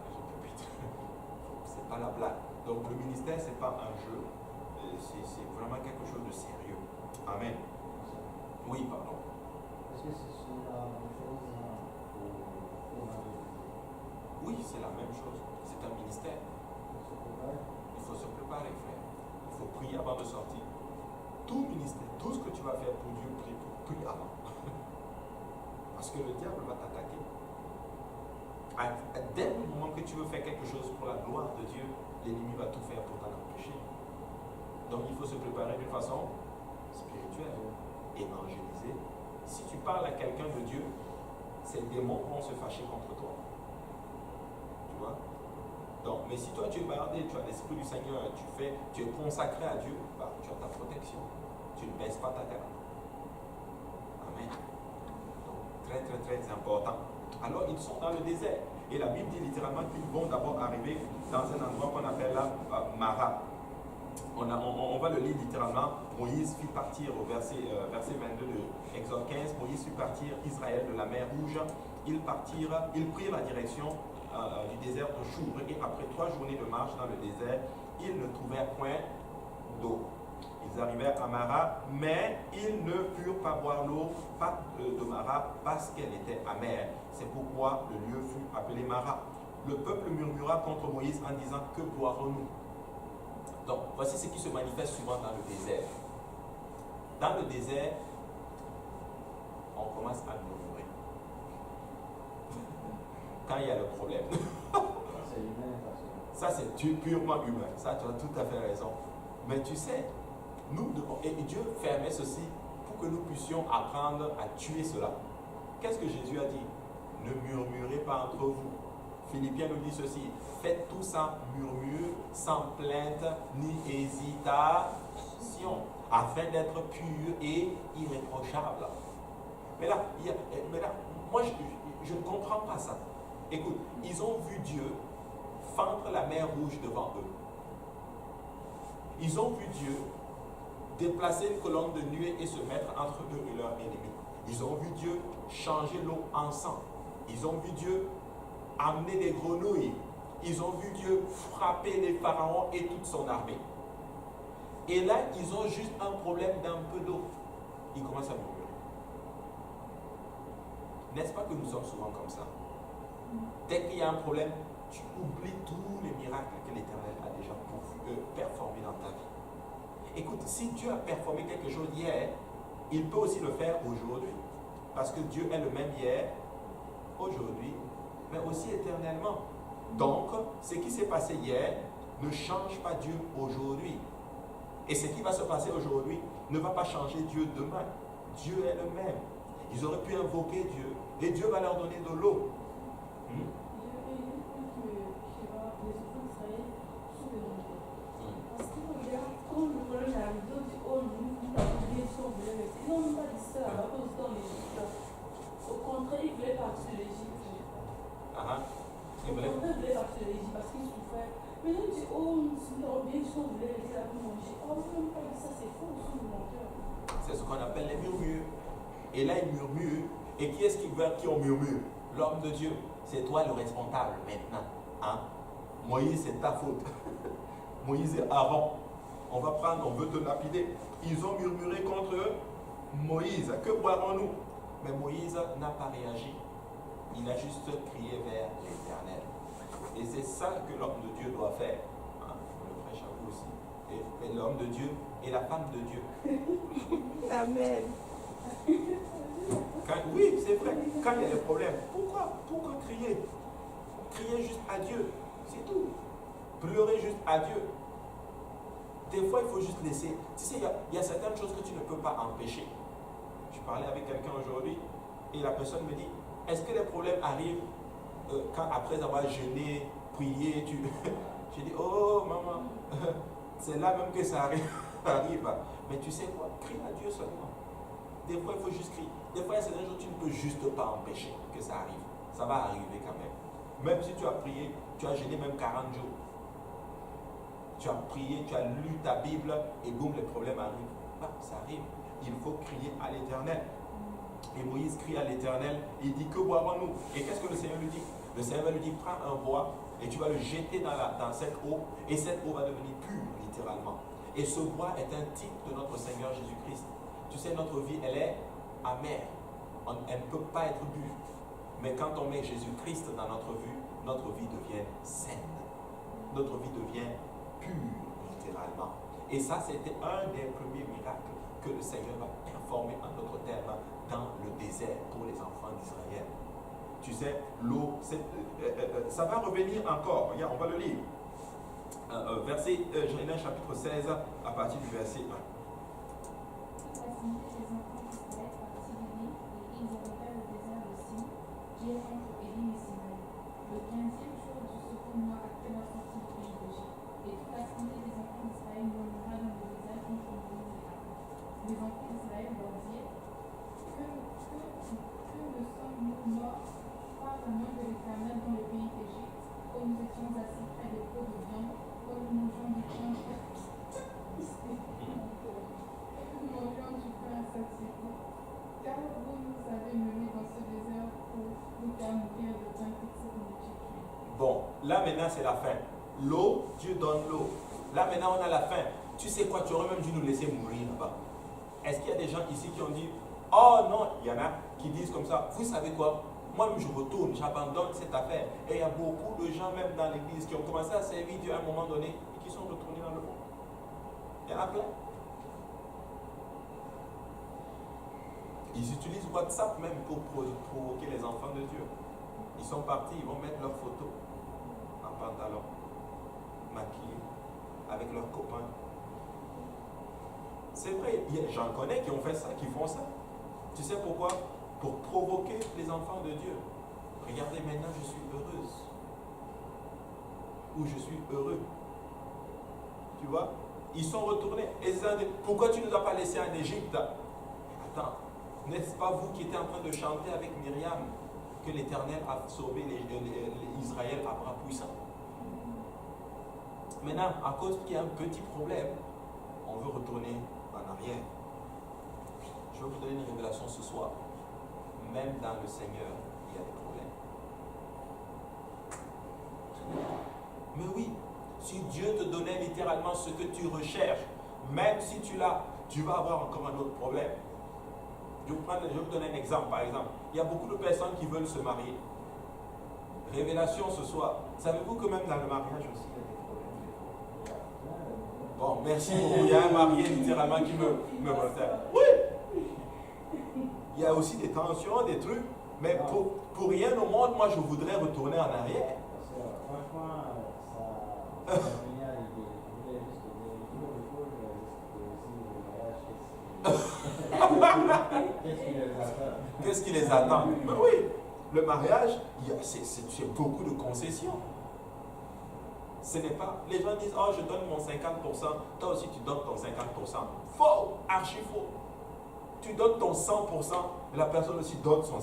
c'est pas la blague. Donc le ministère, c'est pas un jeu, c'est vraiment quelque chose de sérieux. Amen. Oui, pardon. Est-ce que c'est la même chose pour Oui, c'est la même chose. C'est un ministère. Il faut se préparer, frère. Il faut prier avant de sortir. Tout ministère, tout ce que tu vas faire pour Dieu, prie avant. Parce que le diable va t'attaquer. Dès le moment que tu veux faire quelque chose pour la gloire de Dieu, l'ennemi va tout faire pour t'en empêcher. Donc il faut se préparer d'une façon spirituelle, évangéliser. Si tu parles à quelqu'un de Dieu, ces démons vont se fâcher contre toi. Tu vois? Donc, mais si toi tu es bardé, tu as l'esprit du Seigneur, tu es consacré à Dieu, bah, tu as ta protection. Tu ne baisses pas ta garde. Amen. Donc, très très très important. Alors ils sont dans le désert. Et la Bible dit littéralement qu'ils vont d'abord arriver dans un endroit qu'on appelle la Mara. On va le lire littéralement. Moïse fit partir au verset 22 de Exode 15. Moïse fit partir Israël de la mer Rouge. Ils prirent la direction du désert de Chour. Et après 3 journées de marche dans le désert, ils ne trouvèrent point d'eau. Ils arrivèrent à Mara, mais ils ne purent pas boire l'eau de Mara parce qu'elle était amère. C'est pourquoi le lieu fut appelé Mara. Le peuple murmura contre Moïse en disant, que boirons-nous? Donc, voici ce qui se manifeste souvent dans le désert. Dans le désert, on commence à murmurer. Quand il y a le problème. C'est humain, Ça, c'est purement humain. Ça, tu as tout à fait raison. Mais tu sais, nous devons, et Dieu permet ceci pour que nous puissions apprendre à tuer cela. Qu'est-ce que Jésus a dit? Ne murmurez pas entre vous. Philippiens nous dit ceci, faites tout sans murmure, sans plainte, ni hésitation, afin d'être pur et irréprochable. Mais là, moi je ne comprends pas ça. Écoute, ils ont vu Dieu fendre la mer Rouge devant eux. Ils ont vu Dieu déplacer une colonne de nuée et se mettre entre eux et leurs ennemis. Ils ont vu Dieu changer l'eau en sang. Ils ont vu Dieu amener des grenouilles. Ils ont vu Dieu frapper les pharaons et toute son armée. Et là, ils ont juste un problème d'un peu d'eau. Ils commencent à murmurer. N'est-ce pas que nous sommes souvent comme ça? Dès qu'il y a un problème, tu oublies tous les miracles que l'Éternel a déjà performés dans ta vie. Écoute, si Dieu a performé quelque chose hier, il peut aussi le faire aujourd'hui. Parce que Dieu est le même hier, aujourd'hui, mais aussi éternellement. Donc, ce qui s'est passé hier ne change pas Dieu aujourd'hui. Et ce qui va se passer aujourd'hui ne va pas changer Dieu demain. Dieu est le même. Ils auraient pu invoquer Dieu et Dieu va leur donner de l'eau. Parce que regarde, quand le problème est arrivé, on dit, oh, nous avons bien sûr voulu rester. Ils n'ont pas dit ça à cause dans l'Égypte. Au contraire, ils voulaient partir de l'Égypte. Au contraire, ils voulaient partir de l'Égypte parce qu'ils souffraient. Mais nous dit, oh, nous avons bien sûr voulu rester là pour manger. Oh, ils n'ont pas dit ça, c'est faux, ils sont menteurs. C'est ce qu'on appelle les murmures. Et là, ils murmurent. Et qui est-ce qui en murmure? L'homme de Dieu. C'est toi le responsable maintenant. Hein? Moïse, c'est ta faute. Moïse et Aaron. On veut te lapider. Ils ont murmuré contre Moïse. Que boirons-nous? Mais Moïse n'a pas réagi. Il a juste crié vers l'Éternel. Et c'est ça que l'homme de Dieu doit faire. Hein? On le prêche à vous aussi. Et l'homme de Dieu est la femme de Dieu. Amen. Oui, c'est vrai. Quand il y a des problèmes, pourquoi crier? Crier juste à Dieu, c'est tout. Pleurer juste à Dieu. Des fois, il faut juste laisser. Tu sais, il y a certaines choses que tu ne peux pas empêcher. Je parlais avec quelqu'un aujourd'hui et la personne me dit, est-ce que les problèmes arrivent quand après avoir jeûné, prié, J'ai dit, oh maman, c'est là même que ça arrive. Mais tu sais quoi? Crie à Dieu seulement. Des fois, il faut juste crier. Des fois, il y a certaines choses que tu ne peux juste pas empêcher que ça arrive. Ça va arriver quand même. Même si tu as prié, tu as jeûné même 40 jours. Tu as prié, tu as lu ta Bible et boum, les problèmes arrivent. Ça arrive. Il faut crier à l'Éternel. Et Moïse crie à l'Éternel, il dit, que boirons-nous? Et qu'est-ce que le Seigneur lui dit? Le Seigneur lui dit, prends un bois et tu vas le jeter dans cette eau et cette eau va devenir pure, littéralement. Et ce bois est un type de notre Seigneur Jésus-Christ. Tu sais, notre vie, elle est amère. Elle ne peut pas être bue. Mais quand on met Jésus-Christ dans notre vie devient saine. Notre vie devient pure, littéralement. Et ça, c'était un des premiers miracles que le Seigneur va performer en notre terme dans le désert pour les enfants d'Israël. Tu sais, l'eau, ça va revenir encore. Regarde, on va le lire. Verset, Genèse chapitre 16, à partir du verset 1. L'assemblée des enfants d'Israël partit d'Élim, et ils arrivèrent au désert de Sin, qui est entre Élim et Sinaï, le 15e jour du second mois après leur sortie du pays d'Égypte. Et toute l'assemblée des enfants d'Israël murmura dans le désert contre Moïse et Aaron. Les enfants d'Israël leur dirent, que ne sommes-nous morts par la main de l'Éternel dans le pays d'Égypte, comme nous étions assis près des pots de viande, comme nous mangeons du pain à satiété, car vous nous avez menés dans ce désert pour nous faire mourir de faim toute cette multitude. Bon, là maintenant c'est la fin. L'eau, Dieu donne l'eau. Là maintenant on a la fin. Tu sais quoi, tu aurais même dû nous laisser mourir là-bas. Est-ce qu'il y a des gens ici qui ont dit, oh non, il y en a qui disent comme ça, vous savez quoi, moi-même je retourne, j'abandonne cette affaire. Et il y a beaucoup de gens même dans l'église qui ont commencé à servir Dieu à un moment donné et qui sont retournés dans le monde. Il y en a plein. Ils utilisent WhatsApp même pour provoquer les enfants de Dieu. Ils sont partis, ils vont mettre leurs photos en pantalon, maquillés, avec leurs copains. C'est vrai, j'en connais qui ont fait ça, qui font ça. Tu sais pourquoi? Pour provoquer les enfants de Dieu. Regardez, maintenant je suis heureuse. Ou je suis heureux. Tu vois? Ils sont retournés. Et pourquoi tu ne nous as pas laissés en Égypte? Attends, n'est-ce pas vous qui étiez en train de chanter avec Myriam que l'Éternel a sauvé Israël à bras puissants? Maintenant, à cause qu'il y a un petit problème, on veut retourner en arrière. Je vais vous donner une révélation ce soir. Même dans le Seigneur, il y a des problèmes. Mais oui, si Dieu te donnait littéralement ce que tu recherches, même si tu l'as, tu vas avoir encore un autre problème. Je vais vous donner un exemple, par exemple. Il y a beaucoup de personnes qui veulent se marier. Révélation ce soir. Savez-vous que même dans le mariage aussi, il y a des problèmes? Bon, merci beaucoup. Il y a un marié littéralement qui me resserre. Oui! Il y a aussi des tensions, des trucs. Mais pour rien au monde, moi je voudrais retourner en arrière. Franchement, ça vient à l'idée. Je voulais juste dire, Qu'est-ce qui les attend? Mais oui, le mariage, c'est beaucoup de concessions. Ce n'est pas. Les gens disent, oh, je donne mon 50%, toi aussi tu donnes ton 50%. Faux, archi faux. Tu donnes ton 100%, et la personne aussi donne son 100%.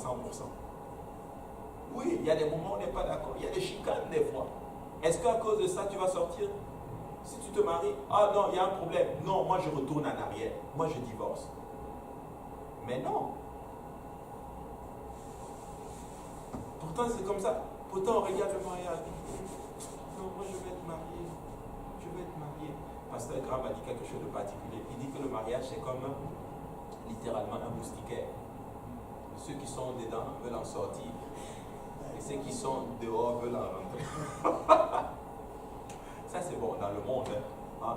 Oui, il y a des moments où on n'est pas d'accord. Il y a des chicanes des fois. Est-ce qu'à cause de ça, tu vas sortir? Si tu te maries, ah non, il y a un problème. Non, moi je retourne en arrière. Moi je divorce. Mais non. Pourtant c'est comme ça. Pourtant on regarde le mariage. Non, moi je vais être marié. Je vais être marié. Pasteur Graham a dit quelque chose de particulier. Il dit que le mariage c'est comme littéralement un moustiquaire. Ceux qui sont dedans veulent en sortir. Et ceux qui sont dehors veulent en rentrer. Ça c'est bon dans le monde. Hein. Hein?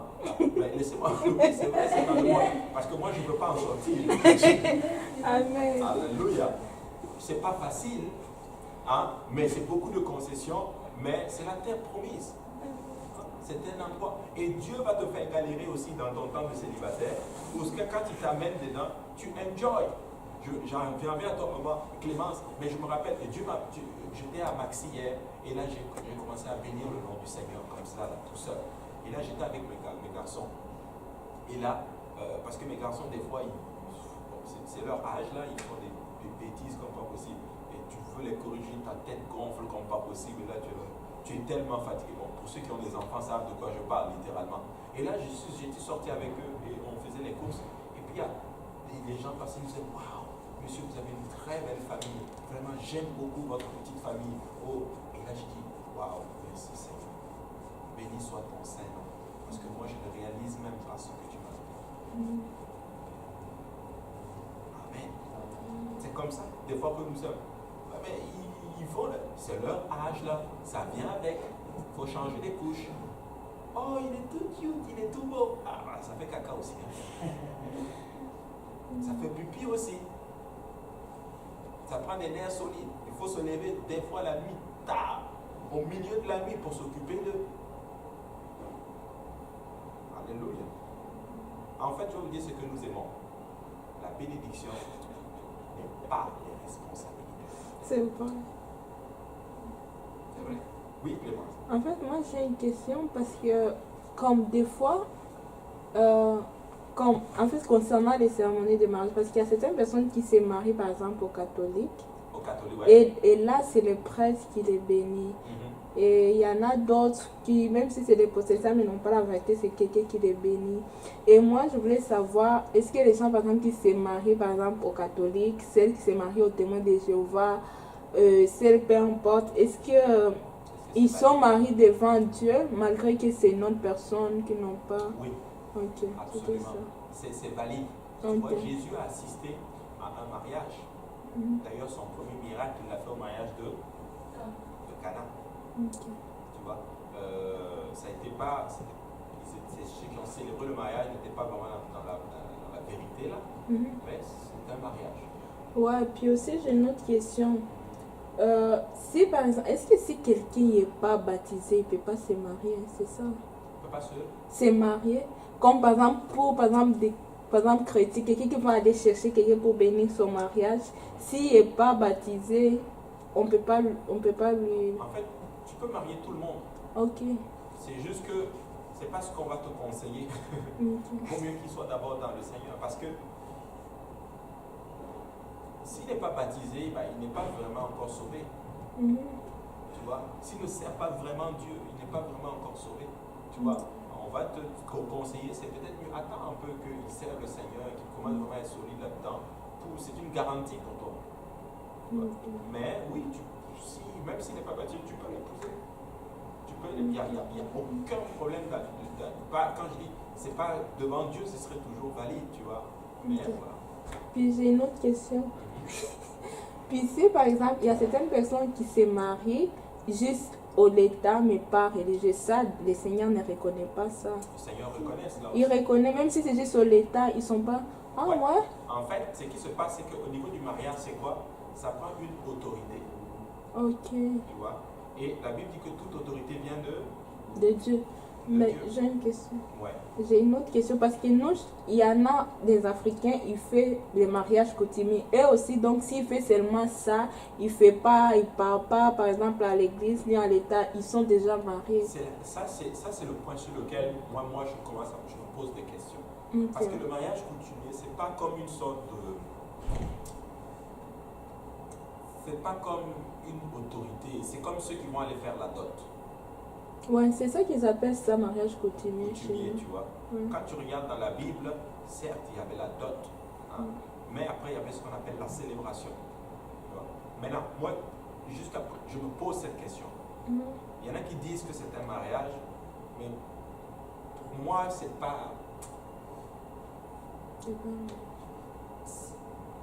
Mais laissez-moi, oui, c'est vrai, c'est dans le monde. Parce que moi, je ne peux pas en sortir. Amen. Alléluia. C'est pas facile, hein? Mais c'est beaucoup de concessions, mais c'est la terre promise. C'est un endroit. Et Dieu va te faire galérer aussi dans ton temps de célibataire. Parce que quand il t'amène dedans, tu enjoy. J'en viens à ton moment, Clémence, mais je me rappelle, j'étais à Maxi hier, et là j'ai commencé à bénir le nom du Seigneur comme ça, là, tout seul. Et là j'étais avec mes garçons. Et là, parce que mes garçons, des fois, c'est leur âge là, ils font des bêtises comme pas possible. Et tu veux les corriger, ta tête gonfle comme pas possible. Et là, tu es tellement fatigué. Bon, pour ceux qui ont des enfants savent de quoi je parle littéralement. Et là, j'étais sorti avec eux et on faisait les courses. Et puis, il y a les gens passaient, ils disaient, waouh, monsieur, vous avez une très belle famille. Vraiment, j'aime beaucoup votre petite famille. Oh, et là, je dis, waouh, merci Seigneur. Béni soit ton Saint-Nom. Parce que moi, je ne réalise même pas ce que tu m'as fait. Amen. C'est comme ça, des fois que nous sommes. Mais ils vont, c'est leur âge là, ça vient avec. Il faut changer des couches. Oh, il est tout cute, il est tout beau. Ah, ça fait caca aussi. Hein. Ça fait pipi aussi. Ça prend des nerfs solides. Il faut se lever des fois la nuit, tard, au milieu de la nuit pour s'occuper d'eux. Alléluia. En fait, je vais vous dire ce que nous aimons. La bénédiction n'est pas les responsabilités. C'est vrai. C'est vrai. Oui, Clémence. En fait, moi j'ai une question parce que, comme des fois, comme, en fait, concernant les cérémonies de mariage, parce qu'il y a certaines personnes qui se marient par exemple aux catholiques, Ouais. et là c'est le prêtre qui les bénit. Et il y en a d'autres qui, même si c'est des possesseurs, mais n'ont pas la vérité, c'est quelqu'un qui les bénit. Et moi, je voulais savoir, est-ce que les gens, par exemple, qui se marient, par exemple, aux catholiques, celles qui se marient aux témoins de Jéhovah, celles, peu importe, est-ce que ils sont mariés devant Dieu, malgré que c'est une autre personne qui n'ont pas... Oui, Ok, c'était absolument. ça. C'est valide. Tu Ok. vois, Jésus a assisté à un mariage. D'ailleurs, son premier miracle, il l'a fait au mariage de Cana. Ok. Tu vois, ça a été pas. Ceux qui ont célébré le mariage n'étaient pas vraiment dans la vérité là, mais c'est un mariage. Ouais, puis aussi j'ai une autre question. Si par exemple, est-ce que si quelqu'un n'est pas baptisé, il ne peut pas se marier, c'est ça? On ne peut pas se marier, comme par exemple pour par exemple chrétien, quelqu'un qui va aller chercher quelqu'un pour bénir son mariage, s'il n'est pas baptisé, on peut pas lui. En fait, tu peux marier tout le monde. Ok. C'est juste que c'est pas ce qu'on va te conseiller. Il vaut mieux qu'il soit d'abord dans le Seigneur, parce que s'il n'est pas baptisé, ben, il n'est pas vraiment encore sauvé. Tu vois, s'il ne sert pas vraiment Dieu, il n'est pas vraiment encore sauvé. Tu vois, on va te conseiller, c'est peut-être mieux, attends un peu qu'il serve le Seigneur et qu'il commence vraiment à être solide là-dedans. C'est une garantie pour toi. Tu vois. Mais oui, même s'il n'est pas baptisé, tu peux l'épouser. Il n'y a aucun problème. Quand je dis, c'est pas devant Dieu, ce serait toujours valide, tu vois. Mais voilà. Puis j'ai une autre question. Puis si par exemple, il y a certaines personnes qui se marient juste au l'état, mais pas religieux, ça, le Seigneur ne reconnaît pas ça. Le Seigneur reconnaît cela. Il reconnaît, même si c'est juste au l'état, ils sont pas... Ah ouais. En fait, ce qui se passe, c'est qu'au niveau du mariage, c'est quoi? Ça prend une autorité. Ok. Tu vois? Et la Bible dit que toute autorité vient de Dieu. Mais Dieu. j'ai une question. Ouais. J'ai une autre question parce que nous, il y en a des Africains, ils font des mariages coutumiers. Et aussi, donc, s'ils font seulement ça, ils ne parlent pas, par exemple, à l'église ni à l'État, ils sont déjà mariés. Ça, c'est le point sur lequel moi je me pose des questions. Okay. Parce que le mariage coutumier, c'est pas comme une sorte de... C'est pas comme une autorité, c'est comme ceux qui vont aller faire la dot. Ouais, c'est ça qu'ils appellent ça, mariage coutumier. Coutumier, tu vois. Quand tu regardes dans la Bible, certes, il y avait la dot, hein, mais après, il y avait ce qu'on appelle la célébration. Tu vois. Maintenant, moi, juste après, je me pose cette question. Il y en a qui disent que c'est un mariage, mais pour moi, c'est pas...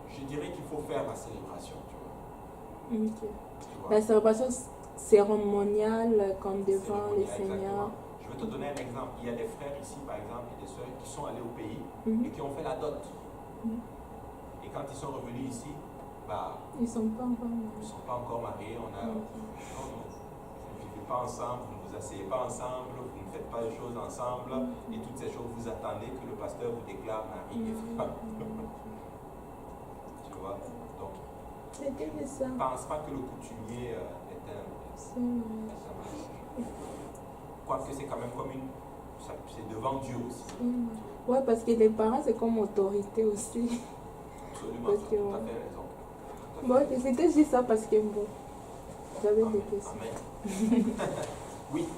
Je dirais qu'il faut faire la célébration, tu vois. Okay. Tu vois? La célébration cérémoniale, comme devant les seigneurs. Je vais peux te donner un exemple. Il y a des frères ici, par exemple, et des sœurs qui sont allés au pays et qui ont fait la dot. Et quand ils sont revenus ici, bah, Ils ne sont pas encore ils mariés. ne sont pas encore mariés. On a, non, vous ne vivez pas ensemble, vous ne vous asseyez pas ensemble, vous ne faites pas les choses ensemble. Et toutes ces choses, vous attendez que le pasteur vous déclare mari et femme. Tu vois? Donc, C'était de ça. ne pense pas que le coutumier est un mariage. Quoique c'est quand même comme une... C'est devant Dieu aussi. Ouais, parce que les parents, c'est comme autorité aussi. Absolument, Parce tu as que, tout à ouais. fait raison. Tout à fait Bon, raison. c'était juste ça parce que bon, j'avais des questions. Amen. Oui.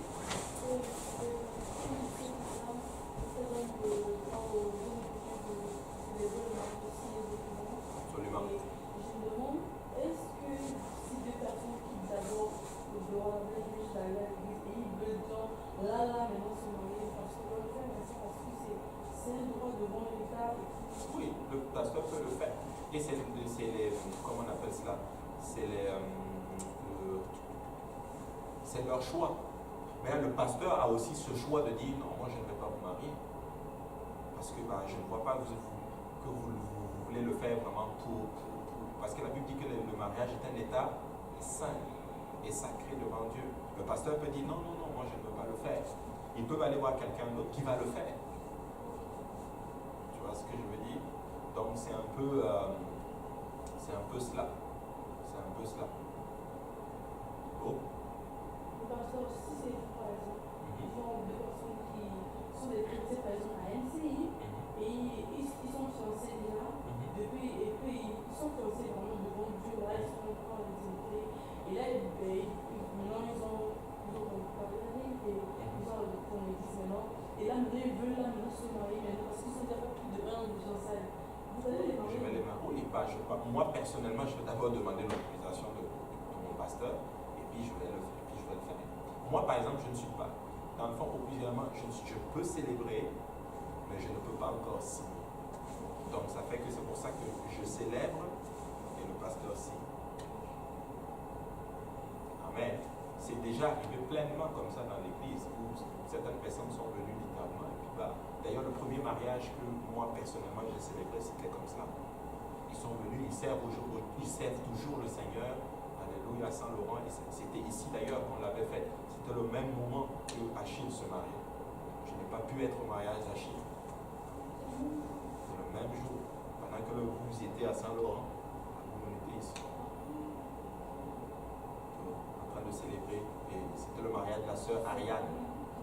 Absolument. Je me demande, est-ce que si deux personnes qui d'abord le droit juste d'aller à l'église et ils veulent genre là maintenant se marier parce que le faire mais c'est parce que c'est un droit devant l'État et tout. Oui, le pasteur peut le faire. Et c'est les, comment on appelle cela? C'est leur choix. Mais là, le pasteur a aussi ce choix de dire non, moi je ne vais pas vous marier. Parce que je ne vois pas que vous voulez le faire vraiment pour. Parce que la Bible dit que le mariage est un état saint et sacré devant Dieu. Le pasteur peut dire non, moi je ne veux pas le faire. Ils peuvent aller voir quelqu'un d'autre qui va le faire. Tu vois ce que je veux dire? Donc c'est un peu cela. C'est un peu cela. Oh. Parce que si c'est par exemple, ils ont deux personnes qui sont des chrétiens par exemple à NCI et ils sont fiancés déjà depuis et puis ils sont fiancés vraiment devant Dieu là ils sont encore en intimité et là maintenant ils ont parlé et ils ont qu'on existe maintenant et là maintenant ils veulent là maintenant se marier maintenant parce qu'ils sont déjà plus de 1 an de fiançailles. Vous allez les marier? Je vais les marier. Oui, moi personnellement je vais d'abord demander l'autorisation de mon pasteur et puis je vais le faire. Moi, par exemple, je ne suis pas. Dans le fond, officiellement, je peux célébrer, mais je ne peux pas encore signer. Donc, ça fait que c'est pour ça que je célèbre et le pasteur signe. Amen. C'est déjà arrivé pleinement comme ça dans l'église où certaines personnes sont venues littéralement. Et puis, d'ailleurs, le premier mariage que moi, personnellement, j'ai célébré, c'était comme ça. Ils sont venus, ils servent toujours le Seigneur. Alléluia, à Saint-Laurent. Et c'était ici d'ailleurs qu'on l'avait fait. C'était le même moment que Achille se mariait. Je n'ai pas pu être au mariage d'Achille. C'est le même jour. Pendant que vous étiez à Saint-Laurent, vous étiez ici. En train de célébrer. Et c'était le mariage de la sœur Ariane.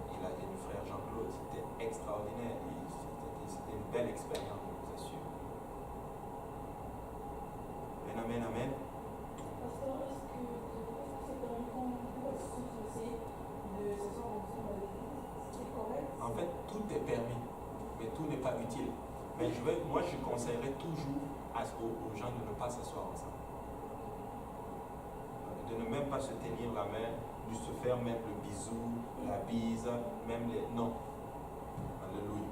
Il avait du frère Jean-Claude. C'était extraordinaire. C'était une belle expérience, je vous assure. Amen, amen, amen. Pasteur, est-ce que c'est quand même quand deux personnes sont fiancées de se sont ensemble à l'église? C'est correct? En fait, tout est permis, mais tout n'est pas utile. Mais moi, je conseillerais toujours aux gens de ne pas s'asseoir ensemble. De ne même pas se tenir la main, de se faire même le bisou, la bise, même les... Non. Alléluia.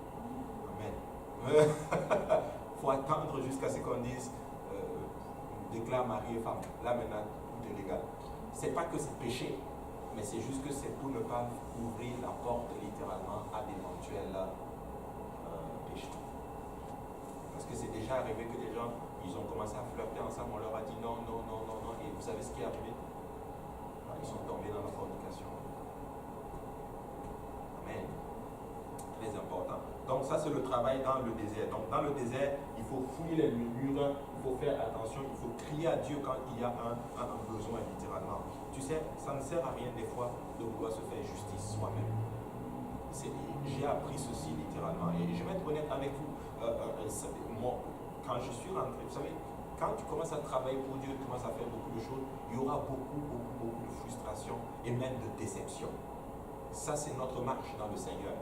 Amen. Il faut attendre jusqu'à ce qu'on dise déclare mari et femme. Là maintenant, tout est légal. C'est pas que c'est péché, mais c'est juste que c'est pour ne pas ouvrir la porte littéralement à d'éventuels péchés. Parce que c'est déjà arrivé que des gens, ils ont commencé à flirter ensemble, on leur a dit non, et vous savez ce qui est arrivé? Ils sont tombés dans la fornication. Amen. Très important. Donc ça c'est le travail dans le désert. Donc dans le désert, il faut fouiller les murmures, il faut faire attention, il faut crier à Dieu quand il y a un besoin littéralement. Tu sais, ça ne sert à rien des fois de vouloir se faire justice soi-même. J'ai appris ceci littéralement et je vais être honnête avec vous. Moi, quand je suis rentré, vous savez, quand tu commences à travailler pour Dieu, tu commences à faire beaucoup de choses, il y aura beaucoup de frustration et même de déception. Ça c'est notre marche dans le Seigneur.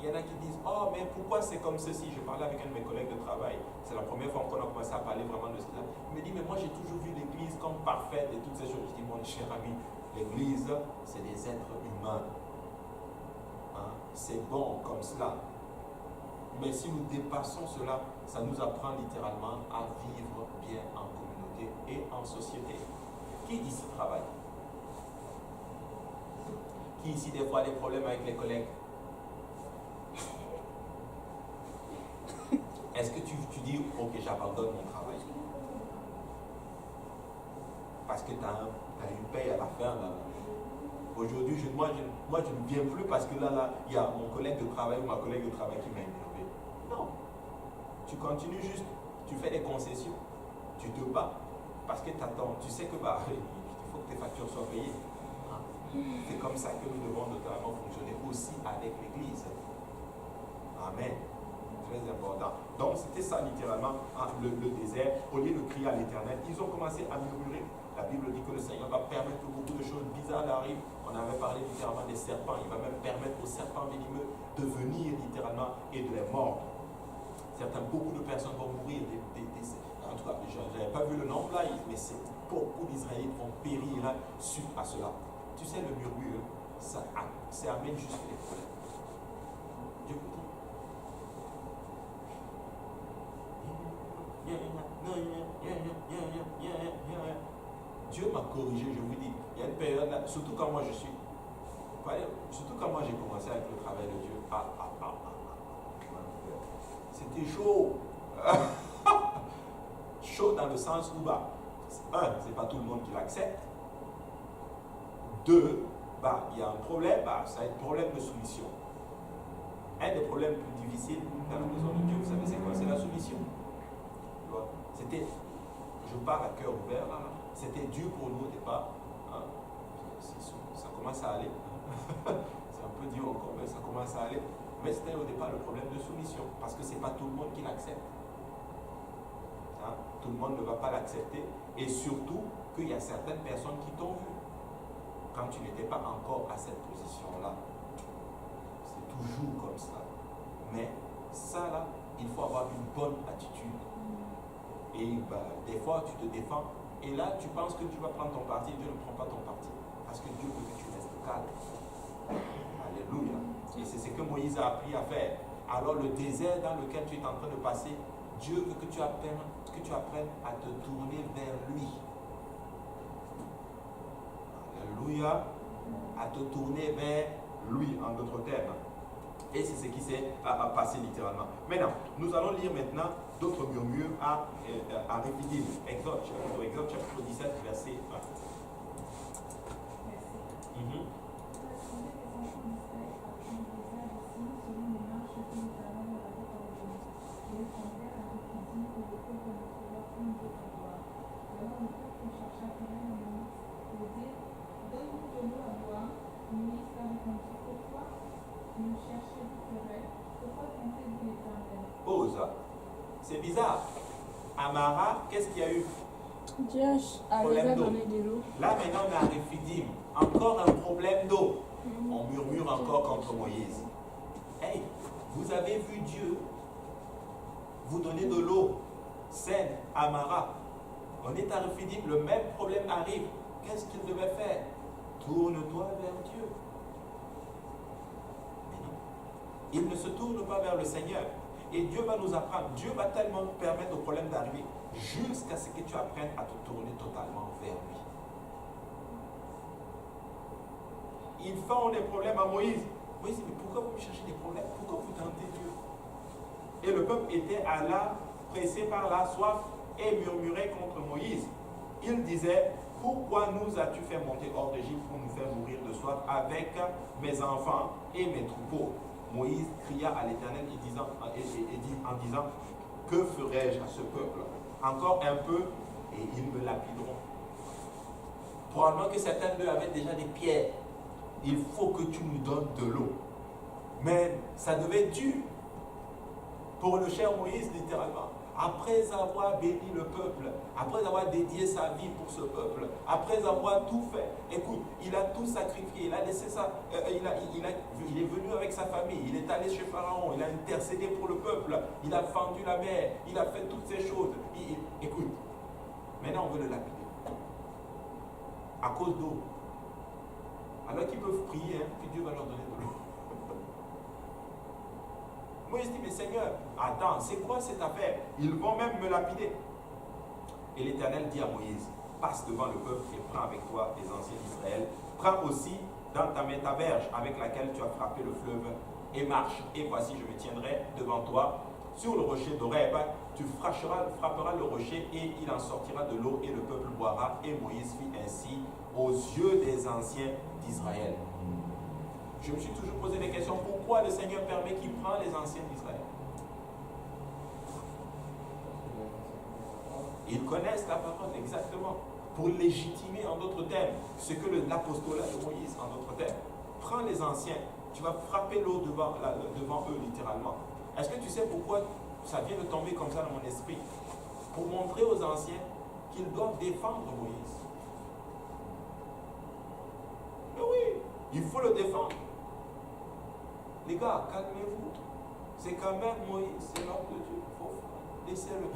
Il y en a qui disent, oh mais pourquoi c'est comme ceci? Je parlais avec un de mes collègues de travail, c'est la première fois qu'on a commencé à parler vraiment de cela. Il me dit, mais moi j'ai toujours vu l'église comme parfaite et toutes ces choses. Je dis, mon cher ami, l'église c'est des êtres humains. Hein? C'est bon comme cela. Mais si nous dépassons cela, ça nous apprend littéralement à vivre bien en communauté et en société. Qui ici travaille? Qui ici des fois a des problèmes avec les collègues? Est-ce que tu dis, ok, j'abandonne mon travail? Parce que tu as une paye à la fin. Là. Aujourd'hui, moi, je ne viens plus parce que là, il y a mon collègue de travail ou ma collègue de travail qui m'a énervé. Non. Tu continues juste, tu fais des concessions, tu te bats parce que tu attends. Tu sais que il faut que tes factures soient payées. Hein? C'est comme ça que nous devons notamment fonctionner aussi avec l'Église. Amen. Très important. Donc, c'était ça littéralement, le désert. Au lieu de crier à l'Éternel, ils ont commencé à murmurer. La Bible dit que le Seigneur va permettre que beaucoup de choses bizarres arrivent. On avait parlé littéralement des serpents. Il va même permettre aux serpents venimeux de venir littéralement et de les mordre. Beaucoup de personnes vont mourir. En tout cas, je n'avais pas vu le nombre là, mais beaucoup d'Israélites vont périr suite à cela. Tu sais, le murmure, ça amène juste les problèmes. Dieu vous dit. Dieu m'a corrigé, je vous dis. Il y a une période là, surtout quand moi j'ai commencé avec le travail de Dieu. C'était chaud. Chaud dans le sens où, c'est pas tout le monde qui l'accepte. 2, il y a un problème, ça a un problème de soumission. Un des problèmes plus difficiles dans la maison de Dieu, vous savez c'est quoi? C'est la soumission. C'était, je pars à cœur ouvert, là, c'était dur pour nous au départ. Ça commence à aller. C'est un peu dur encore, mais ça commence à aller. Mais c'était au départ le problème de soumission, parce que ce n'est pas tout le monde qui l'accepte. Tout le monde ne va pas l'accepter, et surtout qu'il y a certaines personnes qui t'ont vu quand tu n'étais pas encore à cette position-là. C'est toujours comme ça. Mais ça, là, il faut avoir une bonne attitude. Et des fois, tu te défends, et là, tu penses que tu vas prendre ton parti, Dieu ne prend pas ton parti, parce que Dieu veut que tu restes calme. Alléluia. Et c'est ce que Moïse a appris à faire. Alors le désert dans lequel tu es en train de passer, Dieu veut que tu apprennes à te tourner vers lui. Alléluia. À te tourner vers lui, en d'autres termes. Et c'est ce qui s'est passé littéralement. Maintenant, nous allons lire maintenant d'autres murmures à Réphidim. Exode chapitre 17, verset 1. Merci. Pause. C'est bizarre. Amara, qu'est-ce qu'il y a eu? Dieu a déjà donné de l'eau. Là maintenant on a Réphidim. Encore un problème d'eau. On murmure encore contre Moïse. Hey, vous avez vu Dieu vous donner de l'eau saine, Amara. On est à Réphidim, le même problème arrive. Qu'est-ce qu'il devait faire? Tourne-toi vers Dieu. Mais non. Il ne se tourne pas vers le Seigneur. Et Dieu va nous apprendre. Dieu va tellement permettre au problème d'arriver jusqu'à ce que tu apprennes à te tourner totalement vers lui. Ils font des problèmes à Moïse. Moïse dit, mais pourquoi vous me cherchez des problèmes? Pourquoi vous tentez Dieu? Et le peuple était à là, pressé par la soif, et murmurait contre Moïse. Il disait, pourquoi nous as-tu fait monter hors d'Égypte pour nous faire mourir de soif avec mes enfants et mes troupeaux? Moïse cria à l'Éternel en disant, que ferai-je à ce peuple? Encore un peu et ils me lapideront. Probablement que certains d'eux avaient déjà des pierres. Il faut que tu nous donnes de l'eau. Mais ça devait être dur pour le cher Moïse, littéralement. Après avoir béni le peuple, après avoir dédié sa vie pour ce peuple, après avoir tout fait, écoute, il a tout sacrifié, il a laissé ça, il est venu avec sa famille, il est allé chez Pharaon, il a intercédé pour le peuple, il a fendu la mer, il a fait toutes ces choses. Écoute, maintenant on veut le lapider. À cause d'eau. Alors qu'ils peuvent prier, puis Dieu va leur donner de l'eau. Moïse dit, mais Seigneur, attends, c'est quoi cette affaire? Ils vont même me lapider. Et l'Éternel dit à Moïse, passe devant le peuple et prends avec toi les anciens d'Israël. Prends aussi dans ta main ta verge avec laquelle tu as frappé le fleuve et marche. Et voici, je me tiendrai devant toi sur le rocher d'Horeb, tu frapperas le rocher et il en sortira de l'eau et le peuple boira. Et Moïse fit ainsi aux yeux des anciens d'Israël. Je me suis toujours posé des questions. Pourquoi le Seigneur permet qu'il prenne les anciens d'Israël? Ils connaissent la parole, exactement. Pour légitimer, en d'autres termes, ce que l'apostolat de Moïse, en d'autres termes. Prends les anciens, tu vas frapper l'eau devant eux, littéralement. Est-ce que tu sais pourquoi ça vient de tomber comme ça dans mon esprit? Pour montrer aux anciens qu'ils doivent défendre Moïse. Mais oui, il faut le défendre. Les gars, calmez-vous. C'est quand même Moïse, c'est l'homme de Dieu. Laissez-le.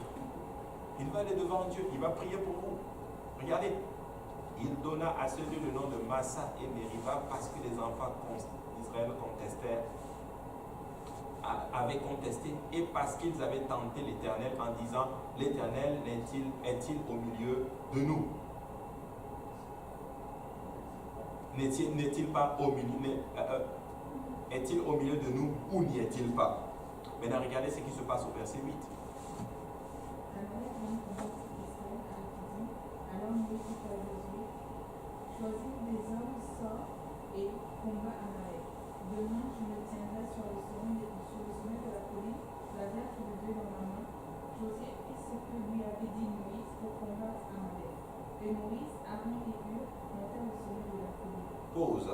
Il va aller devant Dieu, il va prier pour vous. Regardez, il donna à ce lieu le nom de Massa et Meriba parce que les enfants d'Israël avaient contesté et parce qu'ils avaient tenté l'Éternel en disant, l'Éternel est-il au milieu de nous? N'est-il pas au milieu? Est-il au milieu de nous ou n'y est-il pas? Maintenant, regardez ce qui se passe au verset 8. Alors Moïse dit à Josué, choisis des hommes, sors et combat Amalek. Demain, je me tiendrai sur le sommet de la colline, la verge de Dieu dans la main. Josué fit ce que lui avait dit Moïse pour combattre Amalek. Et Moïse, Aaron et Hur montèrent au sommet de la colline. Pause.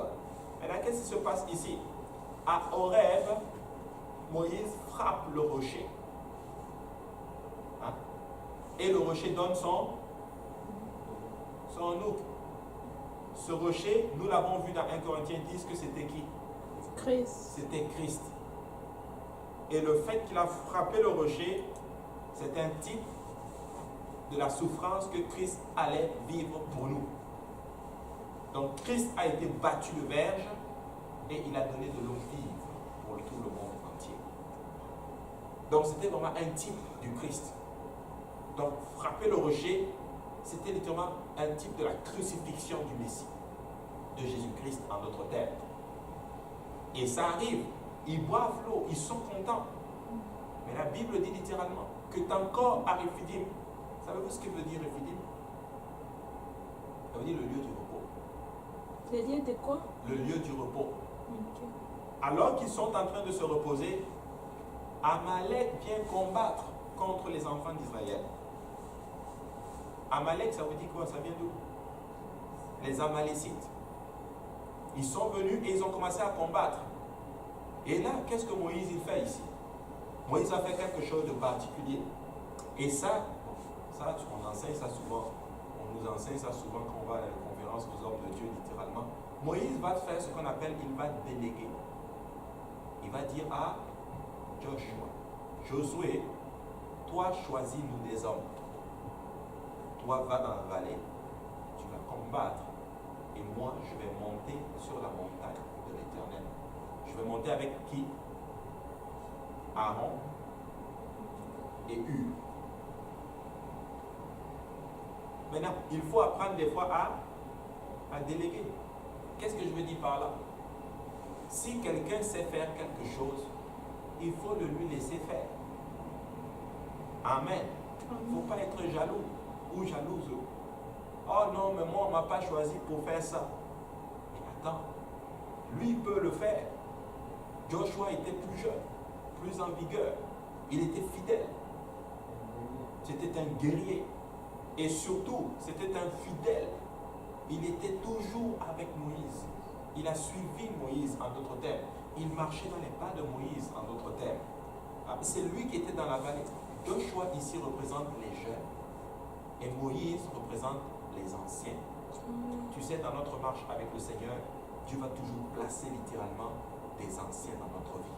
Maintenant, qu'est-ce qui se passe ici? À Horeb, Moïse frappe le rocher. Hein? Et le rocher donne son eau. Ce rocher, nous l'avons vu dans 1 Corinthiens 10 que c'était qui? Christ. C'était Christ. Et le fait qu'il a frappé le rocher, c'est un type de la souffrance que Christ allait vivre pour nous. Donc Christ a été battu de verge et il a donné de l'eau vive pour tout le monde entier. Donc c'était vraiment un type du Christ. Donc frapper le rocher, c'était littéralement un type de la crucifixion du Messie, de Jésus-Christ en d'autres termes. Et ça arrive, ils boivent l'eau, ils sont contents. Mais la Bible dit littéralement que ton corps a Rephidim. Savez-vous ce que veut dire Rephidim? Ça veut dire le lieu du repos. Le lieu de quoi? Le lieu du repos. Okay. Alors qu'ils sont en train de se reposer, Amalek vient combattre contre les enfants d'Israël. Amalek, ça veut dire quoi? Ça vient d'où? Les Amalécites. Ils sont venus et ils ont commencé à combattre. Et là, qu'est-ce que Moïse il fait ici? Moïse a fait quelque chose de particulier. Et ça, on enseigne ça souvent. On nous enseigne ça souvent quand on va à la conférence aux hommes de Dieu, littéralement. Moïse va faire ce qu'on appelle, il va déléguer. Il va dire à Joshua, Josué, toi choisis-nous des hommes. Toi va dans la vallée, tu vas combattre. Et moi, je vais monter sur la montagne de l'Éternel. Je vais monter avec qui? Aaron et Hur. Maintenant, il faut apprendre des fois à déléguer. Qu'est-ce que je veux dire par là? Si quelqu'un sait faire quelque chose, il faut le lui laisser faire. Amen. Il ne faut pas être jaloux ou jalouse. Oh non, mais moi, on ne m'a pas choisi pour faire ça. Mais attends, lui, il peut le faire. Joshua était plus jeune, plus en vigueur. Il était fidèle. C'était un guerrier. Et surtout, c'était un fidèle. Il était toujours avec Moïse. Il a suivi Moïse, en d'autres termes. Il marchait dans les pas de Moïse, en d'autres termes. C'est lui qui était dans la vallée. Joshua ici représente les jeunes. Et Moïse représente les anciens. Tu sais, dans notre marche avec le Seigneur, Dieu va toujours placer littéralement des anciens dans notre vie.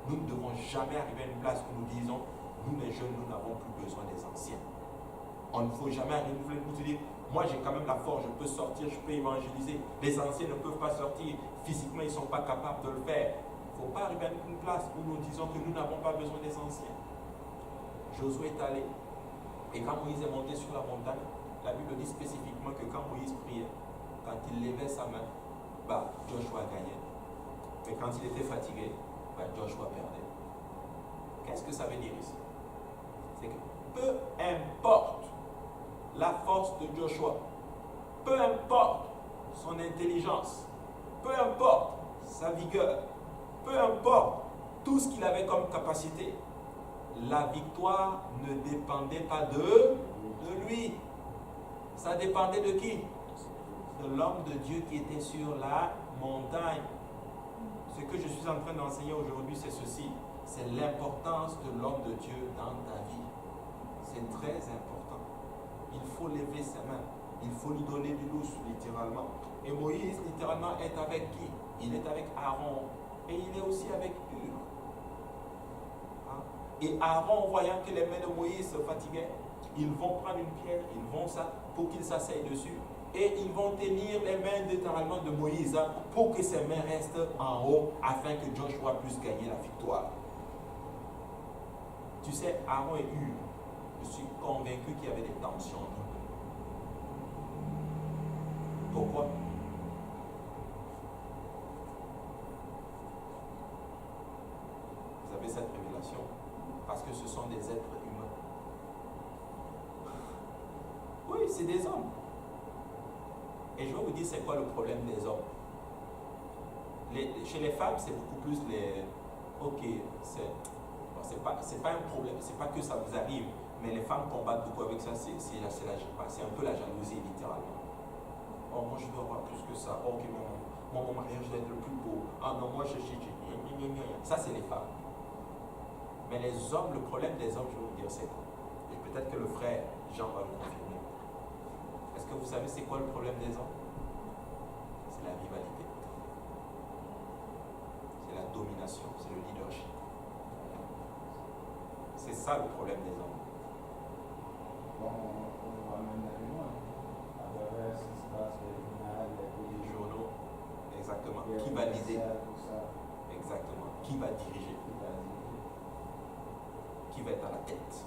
Nous ne devons jamais arriver à une place où nous disons, nous les jeunes, nous n'avons plus besoin des anciens. On ne faut jamais arriver pour se dire, moi j'ai quand même la force, je peux sortir, je peux évangéliser. Les anciens ne peuvent pas sortir, physiquement ils ne sont pas capables de le faire. Il ne faut pas arriver à une place où nous disons que nous n'avons pas besoin des anciens. Josué est allé, et quand Moïse est monté sur la montagne, la Bible dit spécifiquement que quand Moïse priait, quand il levait sa main, Joshua gagnait. Mais quand il était fatigué, Joshua perdait. Qu'est-ce que ça veut dire ici? C'est que peu importe la force de Joshua, peu importe son intelligence, peu importe sa vigueur, peu importe tout ce qu'il avait comme capacité, la victoire ne dépendait pas de lui. Ça dépendait de qui? De l'homme de Dieu qui était sur la montagne. Ce que je suis en train d'enseigner aujourd'hui, c'est ceci. C'est l'importance de l'homme de Dieu dans ta vie. C'est très important. Il faut lever ses mains. Il faut lui donner du lousse, littéralement. Et Moïse, littéralement, est avec qui? Il est avec Aaron. Et il est aussi avec Hur. Hein? Et Aaron, voyant que les mains de Moïse se fatiguaient, ils vont prendre une pierre, ils vont ça pour qu'il s'asseye dessus. Et ils vont tenir les mains littéralement de Moïse pour que ses mains restent en haut afin que Joshua puisse gagner la victoire. Tu sais, Aaron et Hur, je suis convaincu qu'il y avait des tensions. Pourquoi? Vous avez cette révélation parce que ce sont des êtres humains. Oui, c'est des hommes. Et je vais vous dire c'est quoi le problème des hommes. Chez les femmes, c'est beaucoup plus les... Ok, c'est pas un problème, c'est pas que ça vous arrive, mais les femmes combattent beaucoup avec ça, c'est un peu la jalousie littéralement. Oh, moi je dois avoir plus que ça. Oh, ok, mon mariage doit être le plus beau. Ah non, moi je ça c'est les femmes. Mais les hommes, le problème des hommes, je vais vous dire, c'est quoi? Et peut-être que le frère Jean va le confirmer. Est-ce que vous savez c'est quoi le problème des hommes? C'est la rivalité. C'est la domination, c'est le leadership. C'est ça le problème des hommes. Bon, on va même aller loin. À travers ce qui se passe, les journaux, exactement. Qui va l'aider? Exactement. Qui va diriger? Qui va être à la tête?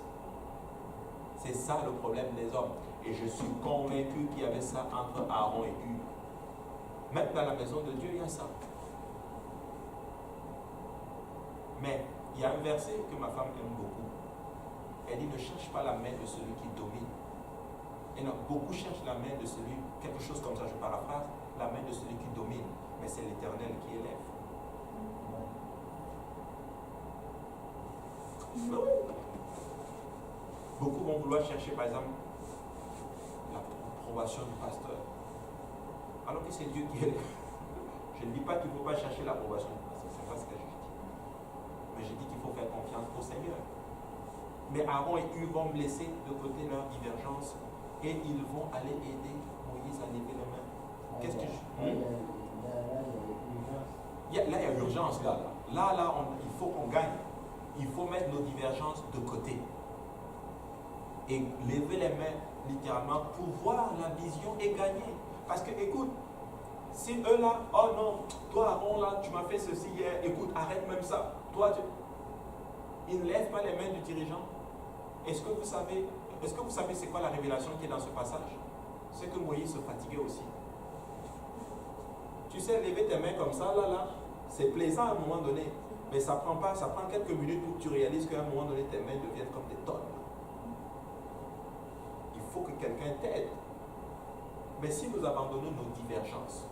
C'est ça le problème des hommes. Et je suis convaincu qu'il y avait ça entre Aaron et Hur. Même dans la maison de Dieu, il y a ça. Mais il y a un verset que ma femme aime beaucoup. Elle dit, ne cherche pas la main de celui qui domine. Et non, beaucoup cherchent la main de celui, quelque chose comme ça, je paraphrase, la main de celui qui domine. Mais c'est l'Éternel qui élève. Beaucoup vont vouloir chercher, par exemple, l'approbation du pasteur. Alors que c'est Dieu qui élève. Je ne dis pas qu'il ne faut pas chercher l'approbation du pasteur, ce n'est pas ce que je dis. Mais je dis qu'il faut faire confiance au Seigneur. Mais Aaron et Hur vont laisser de côté leur divergence et ils vont aller aider Moïse à lever les mains. Qu'est-ce que je... Là, il y a urgence. Là, il faut qu'on gagne. Il faut mettre nos divergences de côté. Et lever les mains, littéralement, pour voir la vision et gagner. Parce que, écoute, si eux là, oh non, toi Aaron là, tu m'as fait ceci hier, écoute, arrête même ça. Toi, ils ne lèvent pas les mains du dirigeant. Est-ce que vous savez c'est quoi la révélation qui est dans ce passage? C'est que Moïse se fatiguait aussi. Tu sais, lever tes mains comme ça, là, c'est plaisant à un moment donné. Mais ça prend quelques minutes pour que tu réalises qu'à un moment donné, tes mains deviennent comme des tonnes. Il faut que quelqu'un t'aide. Mais si nous abandonnons nos divergences,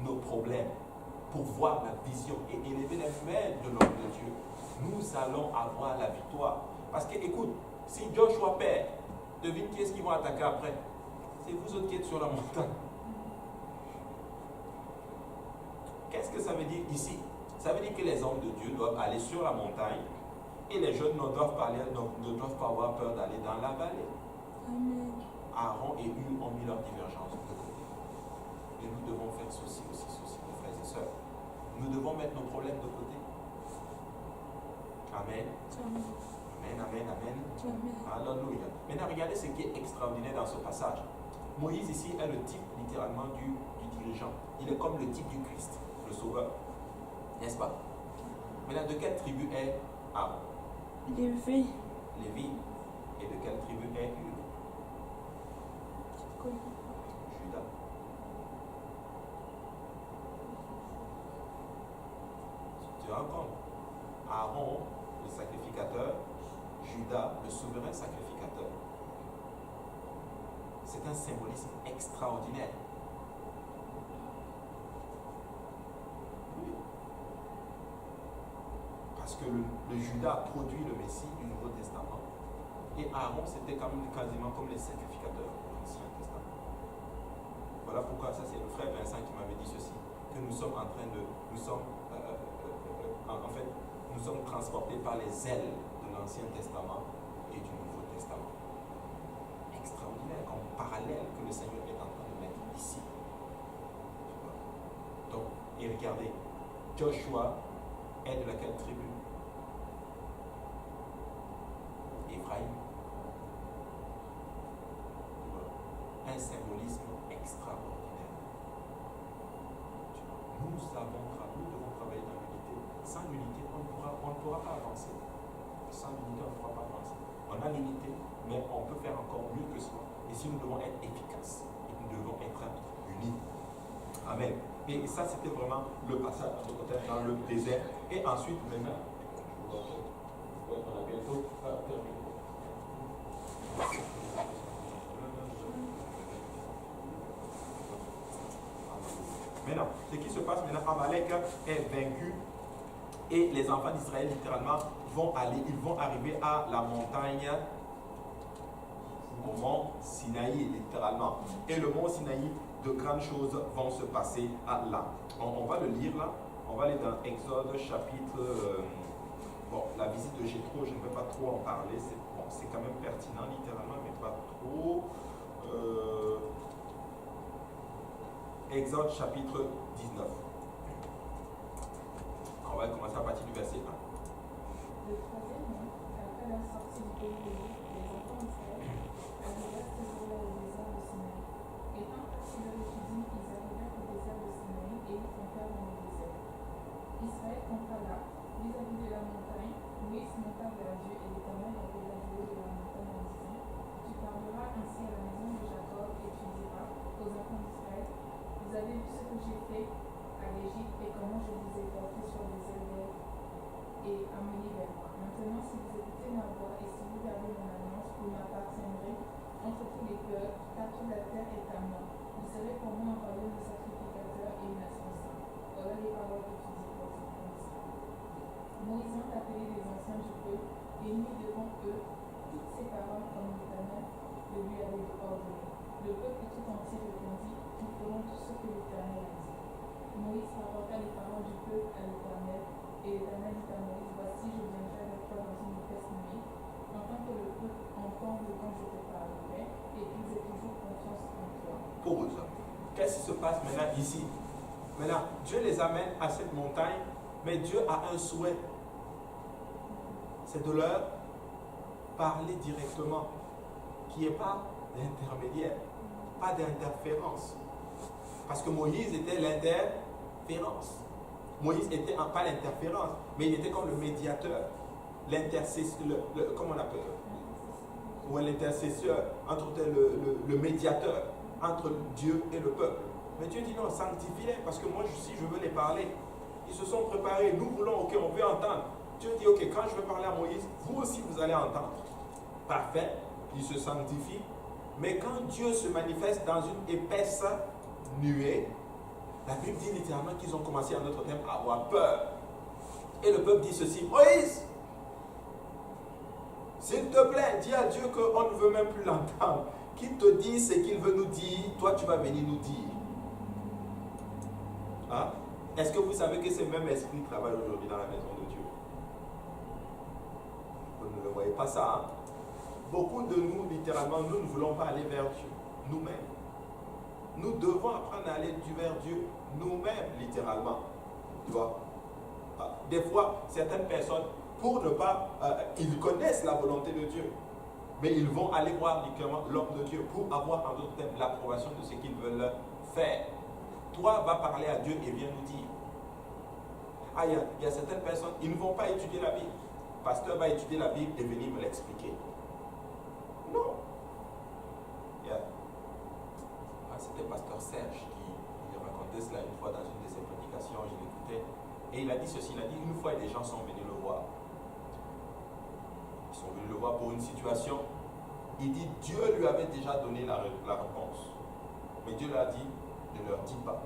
nos problèmes, pour voir la vision et élever les mains de l'homme de Dieu, nous allons avoir la victoire. Parce que, écoute, si Joshua perd, devine qui est-ce qu'ils vont attaquer après? C'est vous autres qui êtes sur la montagne. Qu'est-ce que ça veut dire ici? Ça veut dire que les hommes de Dieu doivent aller sur la montagne et les jeunes ne doivent pas avoir peur d'aller dans la vallée. Amen. Aaron et Hur ont mis leur divergence de côté. Et nous devons faire ceci aussi, mes frères et sœurs. Nous devons mettre nos problèmes de côté. Amen. Amen, amen, amen. Alléluia. Maintenant, regardez ce qui est extraordinaire dans ce passage. Moïse ici est le type littéralement du dirigeant. Il est comme le type du Christ, le Sauveur. N'est-ce pas? Maintenant, de quelle tribu est Aaron? Lévi. Lévi. Et de quelle tribu est Hur? Judas. Tu te rends compte? Aaron, le sacrificateur, C'est un symbolisme extraordinaire. Oui. Parce que le Judas a produit le Messie du Nouveau Testament. Et Aaron, c'était quasiment comme les sacrificateurs de l'Ancien Testament. Voilà pourquoi, ça c'est le frère Vincent qui m'avait dit ceci, que nous sommes en train de, nous sommes transportés par les ailes de l'Ancien Testament et du Nouveau Testament. Extraordinaire comme parallèle que le Seigneur est en train de mettre ici. Donc, et regardez, Joshua est de laquelle tribu? Ephraïm. Un symbolisme extraordinaire. Nous devons travailler dans l'unité. Sans l'unité, on ne pourra pas avancer. Sans l'unité, on ne pourra pas avancer. On a l'unité, mais on peut faire encore mieux que cela. Et si nous devons être efficaces, et nous devons être unis. Amen. Et ça, c'était vraiment le passage dans le désert. Et ensuite, maintenant, on a bientôt terminé. Maintenant, ce qui se passe maintenant, Amalek est vaincu et les enfants d'Israël littéralement vont arriver à la montagne, au mont Sinaï littéralement. Et le mont Sinaï, de grandes choses vont se passer là. On va le lire là, on va aller dans Exode chapitre, la visite de Jéthro, je ne vais pas trop en parler, c'est quand même pertinent littéralement, mais pas trop. Exode chapitre 19. On va commencer à partir du verset 1. Le troisième mois, après la sortie du pays d'Égypte, les enfants d'Israël arrivèrent ce jour-là au désert de Sinaï. Étant partis de l'Éthiopie, ils arrivèrent au désert de Sinaï et ils campèrent dans le désert. Israël campa là, vis-à-vis de la montagne. Moïse monta vers Dieu et l'Éternel appela du haut de la montagne en disant: Tu parleras ainsi à la maison de Jacob et tu diras aux enfants d'Israël: Vous avez vu ce que j'ai fait à l'Égypte et comment je vous ai porté sur les ailes et amené vers moi. Maintenant, si vous écoutez ma voix et si vous gardez mon alliance, vous m'appartiendrez entre tous les peuples, car toute la terre est à moi. Vous serez pour moi un royaume de sacrificateurs et une nation sainte. Voilà les paroles que tu dis pour les enfants d'Israël. Moïse a appelé les anciens du peuple et mit devant eux toutes ces paroles comme l'Éternel le lui avait ordonné. Le peuple tout entier répondit: Nous ferons tout ce que l'Éternel a dit. Moïse rapporta les paroles du peuple à l'Éternel, et l'Éternel dit à Moïse: Voici, je viendrai avec toi dans une vitesse nuée, afin que le peuple entende quand je te parlerai, et qu'ils aient toujours confiance en toi. Pause. Qu'est-ce qui se passe maintenant ici? Maintenant, Dieu les amène à cette montagne, mais Dieu a un souhait. C'est de leur parler directement, qu'il n'y ait pas d'intermédiaire, pas d'interférence. Parce que Moïse était l'interférence. Moïse n'était pas l'interférence, mais il était comme le médiateur, l'intercesseur, comment on appelle? Ou l'intercesseur, entre le médiateur entre Dieu et le peuple. Mais Dieu dit non, sanctifie-les, parce que moi, si je veux les parler, ils se sont préparés, nous voulons, ok, on veut entendre. Dieu dit, ok, quand je vais parler à Moïse, vous aussi vous allez entendre. Parfait, il se sanctifie. Mais quand Dieu se manifeste dans une épaisse nuée, la Bible dit littéralement qu'ils ont commencé en notre temps à avoir peur. Et le peuple dit ceci: Moïse, s'il te plaît, dis à Dieu qu'on ne veut même plus l'entendre. Qu'il te dise ce qu'il veut nous dire, toi tu vas venir nous dire. Hein? Est-ce que vous savez que ce même esprit travaille aujourd'hui dans la maison de Dieu? Vous ne le voyez pas ça, hein? Beaucoup de nous, littéralement, nous ne voulons pas aller vers Dieu, nous-mêmes. Nous devons apprendre à aller vers Dieu nous-mêmes, littéralement. Tu vois? Des fois, certaines personnes, pour ne pas... ils connaissent la volonté de Dieu, mais ils vont aller voir littéralement l'homme de Dieu pour avoir en d'autres termes l'approbation de ce qu'ils veulent faire. Toi, va parler à Dieu et viens nous dire. Ah, il y a certaines personnes, ils ne vont pas étudier la Bible. Le pasteur va étudier la Bible et venir me l'expliquer. Non. C'était pasteur Serge qui racontait cela une fois dans une de ses prédications, je l'écoutais. Et il a dit ceci, il a dit: une fois des gens sont venus le voir. Ils sont venus le voir pour une situation. Il dit, Dieu lui avait déjà donné la réponse. Mais Dieu lui a dit, ne leur dis pas.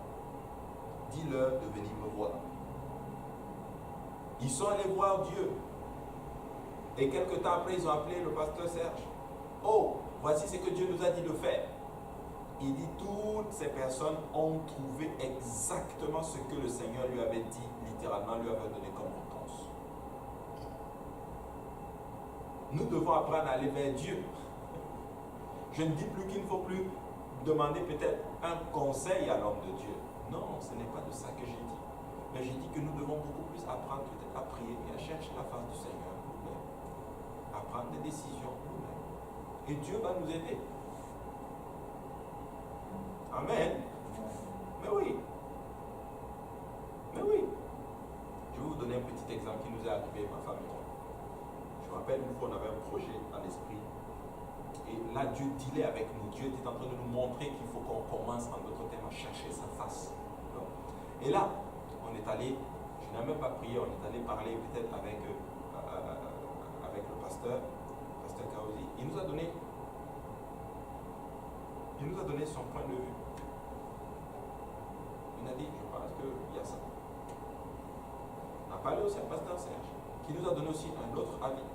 Dis-leur de venir me voir. Ils sont allés voir Dieu. Et quelque temps après, ils ont appelé le pasteur Serge. Oh, voici ce que Dieu nous a dit de faire. Il dit, toutes ces personnes ont trouvé exactement ce que le Seigneur lui avait dit, littéralement lui avait donné comme réponse. Nous devons apprendre à aller vers Dieu. Je ne dis plus qu'il ne faut plus demander peut-être un conseil à l'homme de Dieu. Non, ce n'est pas de ça que j'ai dit. Mais j'ai dit que nous devons beaucoup plus apprendre peut-être à prier et à chercher la face du Seigneur nous-mêmes. À prendre des décisions nous-mêmes. Et Dieu va nous aider. Amen. Mais oui. Mais oui. Je vais vous donner un petit exemple qui nous est arrivé, ma femme et moi. Je me rappelle une fois, on avait un projet dans l'esprit. Et là, Dieu dealait avec nous. Dieu était en train de nous montrer qu'il faut qu'on commence en d'autres termes à chercher sa face. Et là, on est allé, je n'ai même pas prié, on est allé parler peut-être avec le pasteur Kaozi. Il nous a donné son point de vue. Il a dit, je pense qu'il y a ça. On a parlé aussi à pasteur Serge, qui nous a donné aussi un autre avis.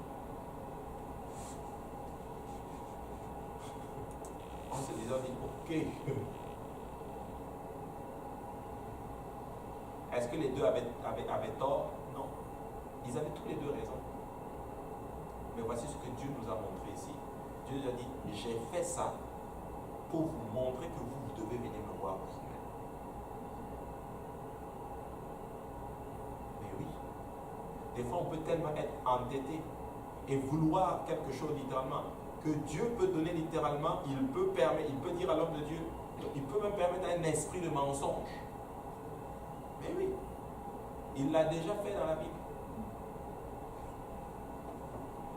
On s'est déjà dit, ok. Est-ce que les deux avaient tort? Non. Ils avaient tous les deux raison. Mais voici ce que Dieu nous a montré ici. Dieu nous a dit, j'ai fait ça pour vous montrer que vous devez venir me voir vous-même. Mais oui. Des fois, on peut tellement être entêté et vouloir quelque chose littéralement que Dieu peut donner littéralement, il peut dire à l'homme de Dieu, il peut même permettre un esprit de mensonge. Mais oui, il l'a déjà fait dans la Bible.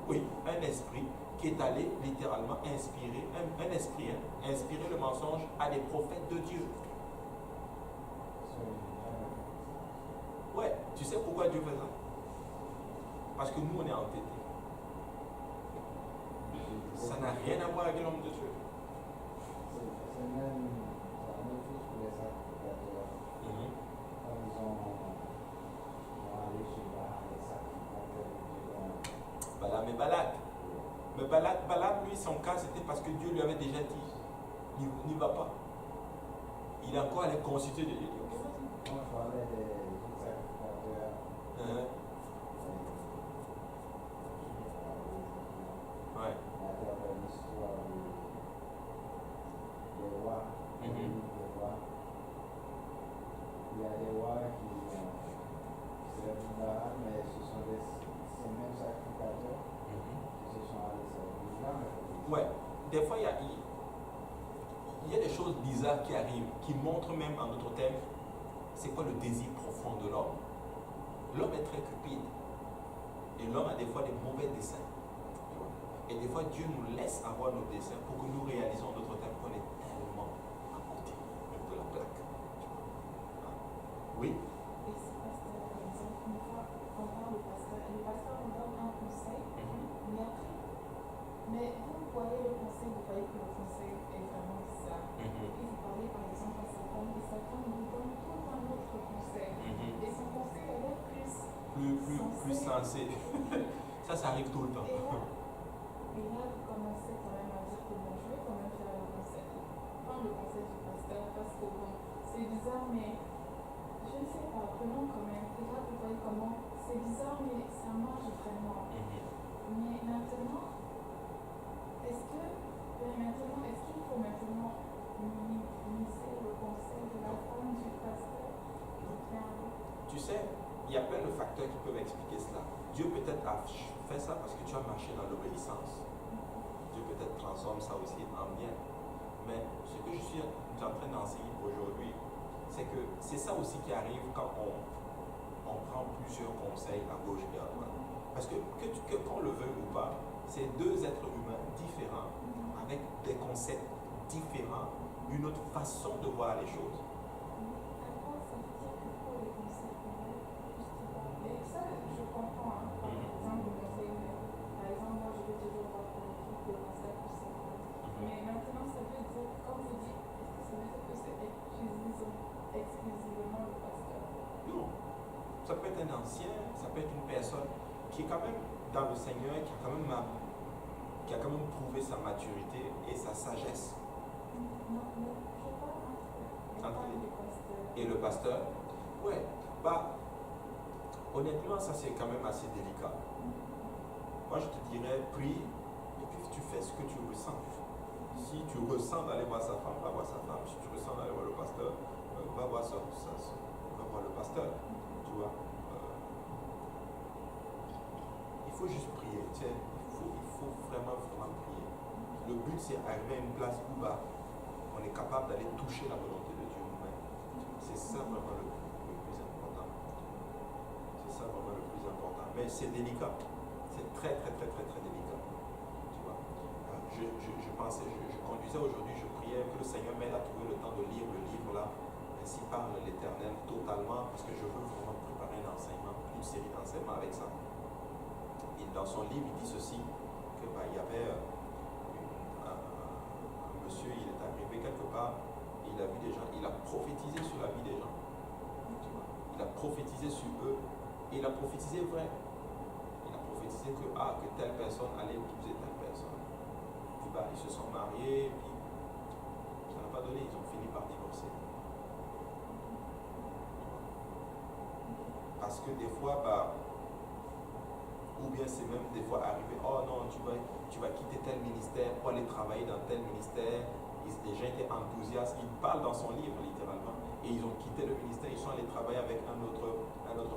Oui, un esprit qui est allé littéralement inspirer, inspirer le mensonge à des prophètes de Dieu. Ouais, tu sais pourquoi Dieu fait ça? Parce que nous, on est entêtés. Ça n'a rien à voir avec l'homme de Dieu. C'est même la même chose pour les sacrificateurs. Quand ils vont aller chez les sacrificateurs de Dieu. Balaam et Balak. Mais Balaam, lui, son cas, c'était parce que Dieu lui avait déjà dit, n'y va pas. Il est encore allé consulter de Dieu. Quand je parlais des sacrificateurs, Ouais. à travers l'histoire des rois, des rois, il y a des rois qui servent Baal, mais ce sont ces mêmes sacrificateurs qui se sont allés servir Baal. Ouais, des fois, il y a des choses bizarres qui arrivent, qui montrent même en d'autres termes, c'est quoi le désir profond de l'homme. L'homme est très cupide. Et l'homme a des fois des mauvais desseins. Et des fois, Dieu nous laisse avoir nos desseins pour que nous réalisons d'autres termes qu'on est tellement à côté de la plaque. Oui. Et c'est pasteur, par exemple, une fois, on parle au pasteur, et le pasteur nous donne un conseil, mais après, mais vous voyez le conseil, vous voyez que le conseil est vraiment ça. Et vous parlez par exemple à sa femme, et sa femme vous donne tout un autre conseil. Et son conseil elle est Plus sensé. Ça arrive tout le temps. Et là, vous commencez quand même à dire que bon, je vais quand même faire le conseil. Prendre le conseil du pasteur, parce que bon, c'est bizarre, mais je ne sais pas, prenons quand même. Et là, vous voyez comment c'est bizarre, mais ça marche vraiment. Mais maintenant, est-ce qu'il faut maintenant minimiser le conseil de la femme du pasteur? Tu sais, il y a plein de facteurs qui peuvent expliquer cela. Dieu peut-être a fait ça parce que tu as marché dans l'obéissance. Dieu peut-être transforme ça aussi en bien. Mais ce que je suis en train d'enseigner aujourd'hui, c'est que c'est ça aussi qui arrive quand on prend plusieurs conseils à gauche et à droite. Parce que qu'on le veuille ou pas, c'est deux êtres humains différents, avec des concepts différents, une autre façon de voir les choses. Et ça, je comprends. Par exemple, moi, je vais toujours voir pour le pasteur pour ça. Ça peut être un ancien, ça peut être une personne qui est quand même dans le Seigneur, qui a quand même prouvé sa maturité et sa sagesse. Non, mais je parle entre les pasteurs. Et le pasteur, ouais, bah, honnêtement, ça c'est quand même assez délicat. Moi, je te dirais, prie, et puis tu fais ce que tu ressens. Si tu ressens d'aller voir sa femme, va voir sa femme. Si tu ressens d'aller voir le pasteur, va voir le pasteur. Tu vois. Il faut juste prier. Tiens, il faut vraiment prier. Le but, c'est d'arriver à une place où bah, on est capable d'aller toucher la volonté de Dieu nous-mêmes. C'est ça vraiment le plus important. C'est ça vraiment le plus important. Mais c'est délicat. C'est très délicat. Tu vois. Je pensais, je conduisais aujourd'hui, je priais que le Seigneur m'aide à trouver le temps de lire le livre là. Ainsi parle l'Éternel totalement, parce que je veux vraiment préparer un enseignement, une série d'enseignements avec ça. Et dans son livre, il dit ceci, que bah, il y avait un monsieur, il est arrivé quelque part, il a vu des gens, il a prophétisé sur la vie des gens. Tu vois. Il a prophétisé sur eux, et il a prophétisé vrai. Il a prophétisé que telle personne allait épouser telle personne. Puis bah, ils se sont mariés, puis ça n'a pas donné, ils ont fini par divorcer. Parce que des fois, bah, ou bien c'est même des fois arrivé, oh non, tu vas quitter tel ministère pour aller travailler dans tel ministère. Les gens étaient enthousiastes, ils parlent dans son livre littéralement, et ils ont quitté le ministère, ils sont allés travailler avec un autre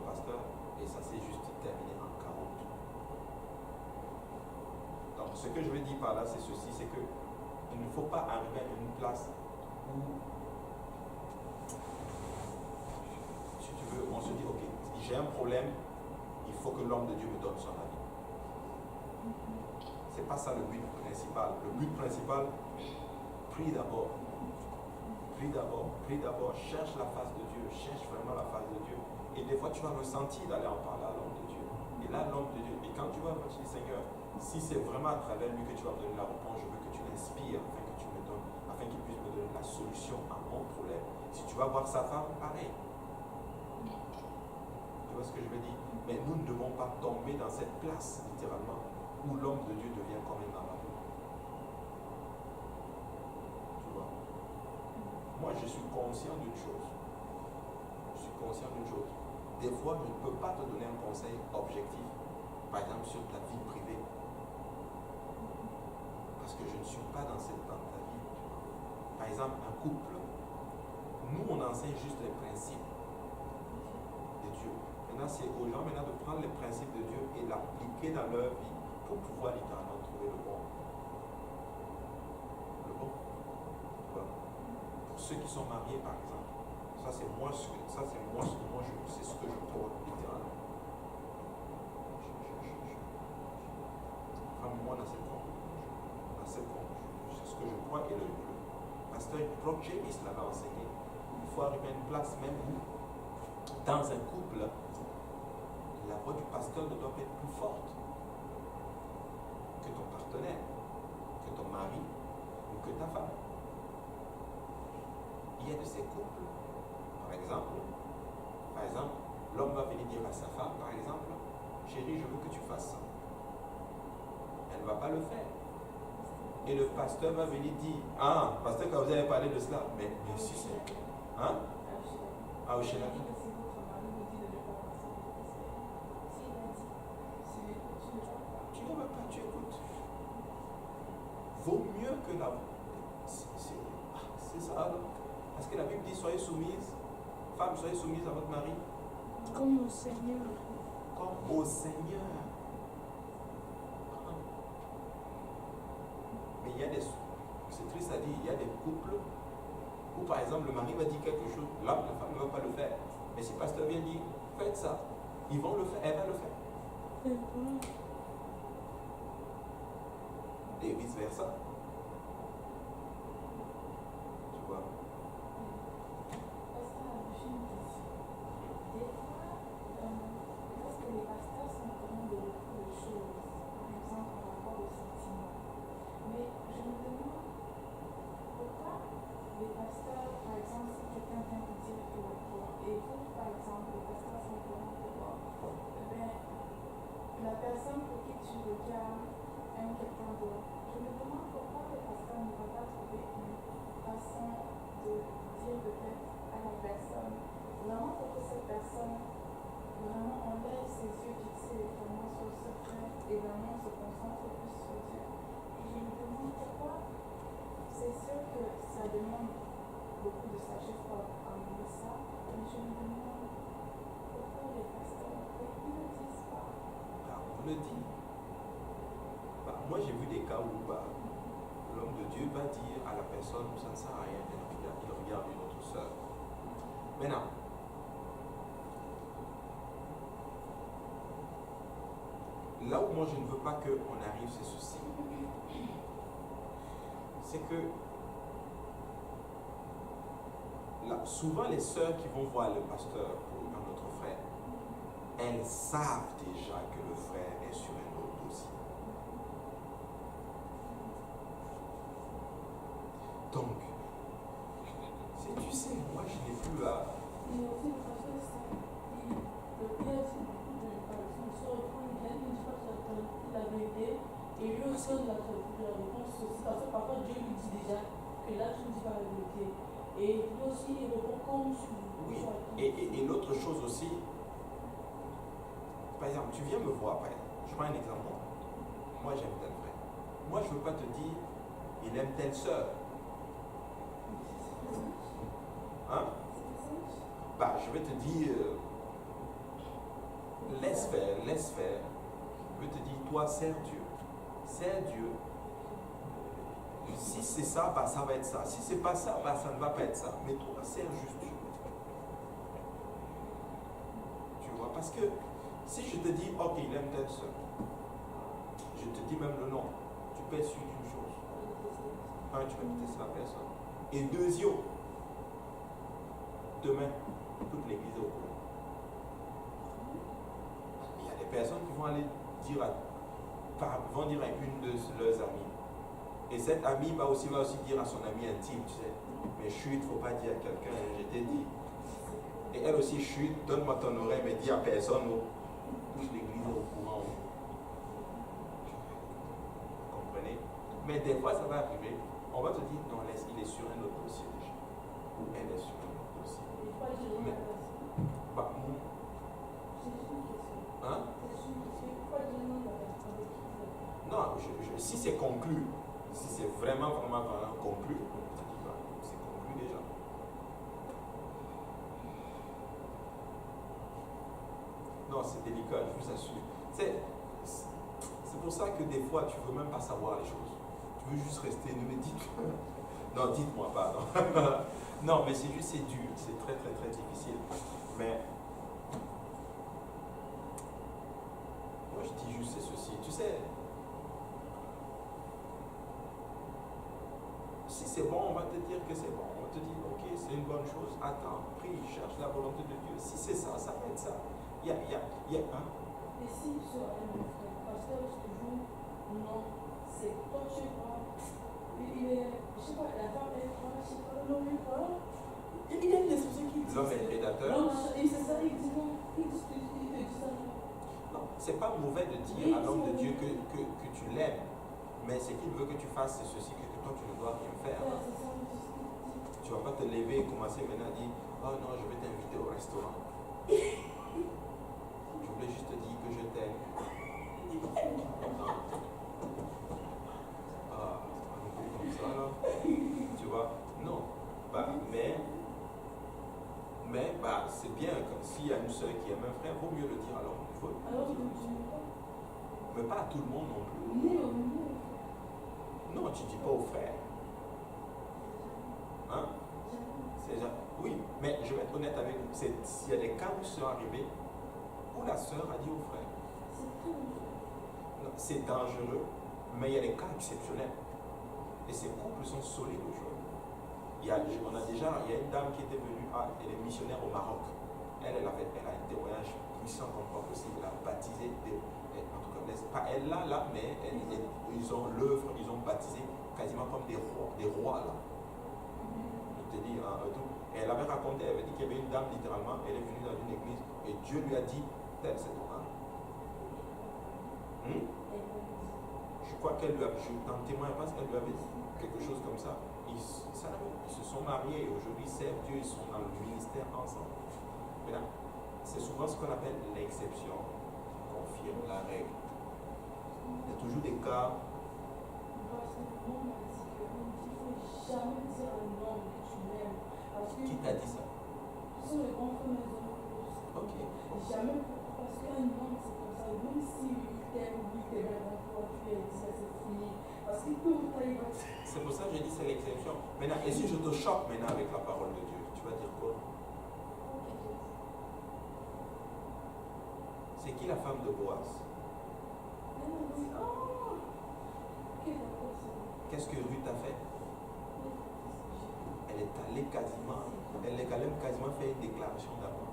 pasteur, et ça s'est juste terminé en chaos. Donc ce que je veux dire par là, c'est ceci, c'est que il ne faut pas arriver à une place où, si tu veux, on se dit, ok, j'ai un problème, il faut que l'homme de Dieu me donne son avis. C'est pas ça le but principal. Le but principal, prie d'abord. Prie d'abord, cherche la face de Dieu, cherche vraiment la face de Dieu. Et des fois, tu vas ressentir d'aller en parler à l'homme de Dieu. Et là, l'homme de Dieu, et quand tu vas me dire, Seigneur, si c'est vraiment à travers lui que tu vas me donner la réponse, je veux que tu l'inspires afin que tu me donnes, afin qu'il puisse me donner la solution à mon problème. Si tu vas voir sa femme, pareil. Tu vois ce que je veux dire? Mais nous ne devons pas tomber dans cette place, littéralement, où l'homme de Dieu devient comme un marabout. Tu vois? Moi, je suis conscient d'une chose. Des fois, je ne peux pas te donner un conseil objectif, par exemple sur ta vie privée, parce que je ne suis pas dans ta vie. Par exemple, un couple, nous, on enseigne juste les principes de Dieu. Maintenant, c'est aux gens de prendre les principes de Dieu et l'appliquer dans leur vie pour pouvoir littéralement trouver le bon. Voilà. Pour ceux qui sont mariés, par exemple, c'est ce que je crois littéralement. Moi dans cette c'est ce que je crois, et le pasteur Brock James l'avait enseigné. Il faut arriver à une place même où, dans un couple, la voix du pasteur ne doit pas être plus forte que ton partenaire, que ton mari ou que ta femme. Il y a de ces couples, par exemple, l'homme va venir dire à sa femme, par exemple, chérie, je veux que tu fasses ça. Elle ne va pas le faire. Et le pasteur va venir dire, pasteur, quand vous avez parlé de cela, mais si c'est... Hein? Au Shela. Tu ne veux pas, tu écoutes. Vaut mieux que la... C'est ça, alors. Parce que la Bible dit, soyez soumises. Femmes, soyez soumises à votre mari. Comme au Seigneur. Comme au Seigneur. Mais il y a des... C'est triste à dire, il y a des couples où par exemple le mari va dire quelque chose, la femme ne va pas le faire. Mais si le pasteur vient dire, faites ça, ils vont le faire, elle va le faire. Et vice versa. Tu vois. Des fois, lorsque les pasteurs sont au courant de beaucoup de choses, par exemple par rapport aux sentiments, mais je me demande pourquoi les pasteurs, par exemple, si quelqu'un vient vous dire que, et vous, par exemple, les pasteurs sont au courant que qui a quelqu'un d'autre. Je me demande pourquoi le pasteur ne va pas trouver une façon de dire peut-être à la personne, vraiment pour que cette personne vraiment enlève ses yeux fixés vraiment sur ce frère et vraiment se concentre plus sur Dieu. Et je me demande pourquoi, c'est sûr que ça demande beaucoup de sagesse pour amener ça, mais je me demande pourquoi les pasteurs ils ne disent pas. Bah, on le dit. Bah, moi, j'ai vu des cas où l'homme de Dieu va dire à la personne, ça ne sert à rien, il regarde une autre sœur. Maintenant, là où moi je ne veux pas qu'on arrive, c'est ceci. C'est que là, souvent les sœurs qui vont voir le pasteur ou un autre frère, elles savent déjà que le frère est sur un autre dossier. Donc, tu sais, moi je n'ai plus à... Et aussi, le pasteur, le père, c'est beaucoup de personnes se retrouvent, ils viennent, ils disent pas la vérité, et lui aussi, il a la réponse aussi, parce que parfois Dieu lui dit déjà que là, tu ne dis pas la vérité. Et lui aussi, il répond comme sur. Oui, et l'autre chose aussi, par exemple, tu viens me voir, par exemple, je prends un exemple, moi j'aime tel frère. Moi je ne veux pas te dire, il aime telle sœur. Hein? Bah, je vais te dire, laisse faire, laisse faire. Je vais te dire, toi, sers Dieu. Sers Dieu. Si c'est ça, bah, ça va être ça. Si c'est pas ça, bah, ça ne va pas être ça. Mais toi, sers juste Dieu. Tu vois, parce que si je te dis, ok, il aime telle sœur, je te dis même le nom, tu peux être sûr d'une chose. Un, tu vas détester la personne. Et deuxièmement, demain, toute l'église est au courant. Il y a des personnes qui vont aller dire vont dire à une de leurs amies. Et cette amie va aussi dire à son ami intime, tu sais, mais chut, il ne faut pas dire à quelqu'un, je t'ai dit. Et elle aussi, chut, donne-moi ton oreille, mais dis à personne, toute l'église est au courant. Vous comprenez? Mais des fois, ça va arriver, on va te dire, non, laisse, il est sur un autre dossier déjà. Ou elle est sur un autre dossier. Mais, bah, hein? Non, si c'est conclu, si c'est vraiment conclu, c'est conclu déjà. Non, c'est délicat, je vous assure. C'est pour ça que des fois, tu ne veux même pas savoir les choses. Tu veux juste rester, ne me dites pas. Non, dites-moi pas. Non, non, mais c'est juste, c'est dur. C'est très, très, très difficile. Mais moi, je dis juste, c'est ceci. Tu sais, si c'est bon, on va te dire que c'est bon. On va te dire, ok, c'est une bonne chose. Attends, prie, cherche la volonté de Dieu. Si c'est ça, ça va être ça. Il y a un. Et si sur un frère, pasteur, toujours, non, c'est toi, tu vois, il est, je sais pas, la femme est quoi, je sais pas, l'homme est quoi. Il y a des expressions qui disent. L'homme est prédateur. Non, c'est ça, il dit non, il dit ça. Non, c'est pas mauvais de dire à l'homme de Dieu que tu l'aimes. Mais ce qu'il veut que tu fasses, c'est ceci, que toi, tu ne dois rien faire. Tu ne vas pas te lever et commencer maintenant à dire, oh non, je vais t'inviter au restaurant. Je voulais juste te dire que je t'aime. Non. Ah, c'est pas non plus comme ça, là. Tu vois? Non. Bah, mais c'est bien, comme s'il y a une soeur qui aime un frère, il vaut mieux le dire alors. Il faut Alors, mais pas à tout le monde non plus. Non, tu ne dis pas au frère. Hein? Oui, mais je vais être honnête avec vous. S'il y a des cas où c'est arrivé, où la sœur a dit au frère. C'est dangereux, mais il y a des cas exceptionnels. Et ces couples sont solides aujourd'hui. Il y a une dame qui était venue, elle est missionnaire au Maroc. Elle a un témoignage puissant comme pas possible. Elle a baptisé, en tout cas, pas elle là, mais ils ont l'œuvre, ils ont baptisé quasiment comme des rois là. Je te dis, tout. Et elle avait raconté, elle avait dit qu'il y avait une dame littéralement, elle est venue dans une église et Dieu lui a dit, tel c'est ton âme. Je crois qu'elle lui a, dans le témoin, je pense qu'elle lui avait dit quelque chose comme ça. Ils se sont mariés et aujourd'hui ils servent Dieu, ils sont dans le ministère ensemble. Maintenant, c'est souvent ce qu'on appelle l'exception qui confirme la règle. Il y a toujours des cas. Jamais dire à un homme que tu m'aimes. Parce que Qui t'a dit ça? ce sont les grands frères mes hommes. Ok. Jamais, parce qu'un homme c'est comme ça. Même s'il t'aime, lui t'aime avant toi, tu lui as dit ça c'est fini. Parce qu'il peut ou pas, il va. C'est pour ça que j'ai dit c'est l'exception. Maintenant, et si je te choque maintenant avec la parole de Dieu, tu vas dire quoi? C'est qui la femme de Boaz? Qu'est-ce que Ruth a fait? Elle est allée quasiment, elle a quand même quasiment fait une déclaration d'amour.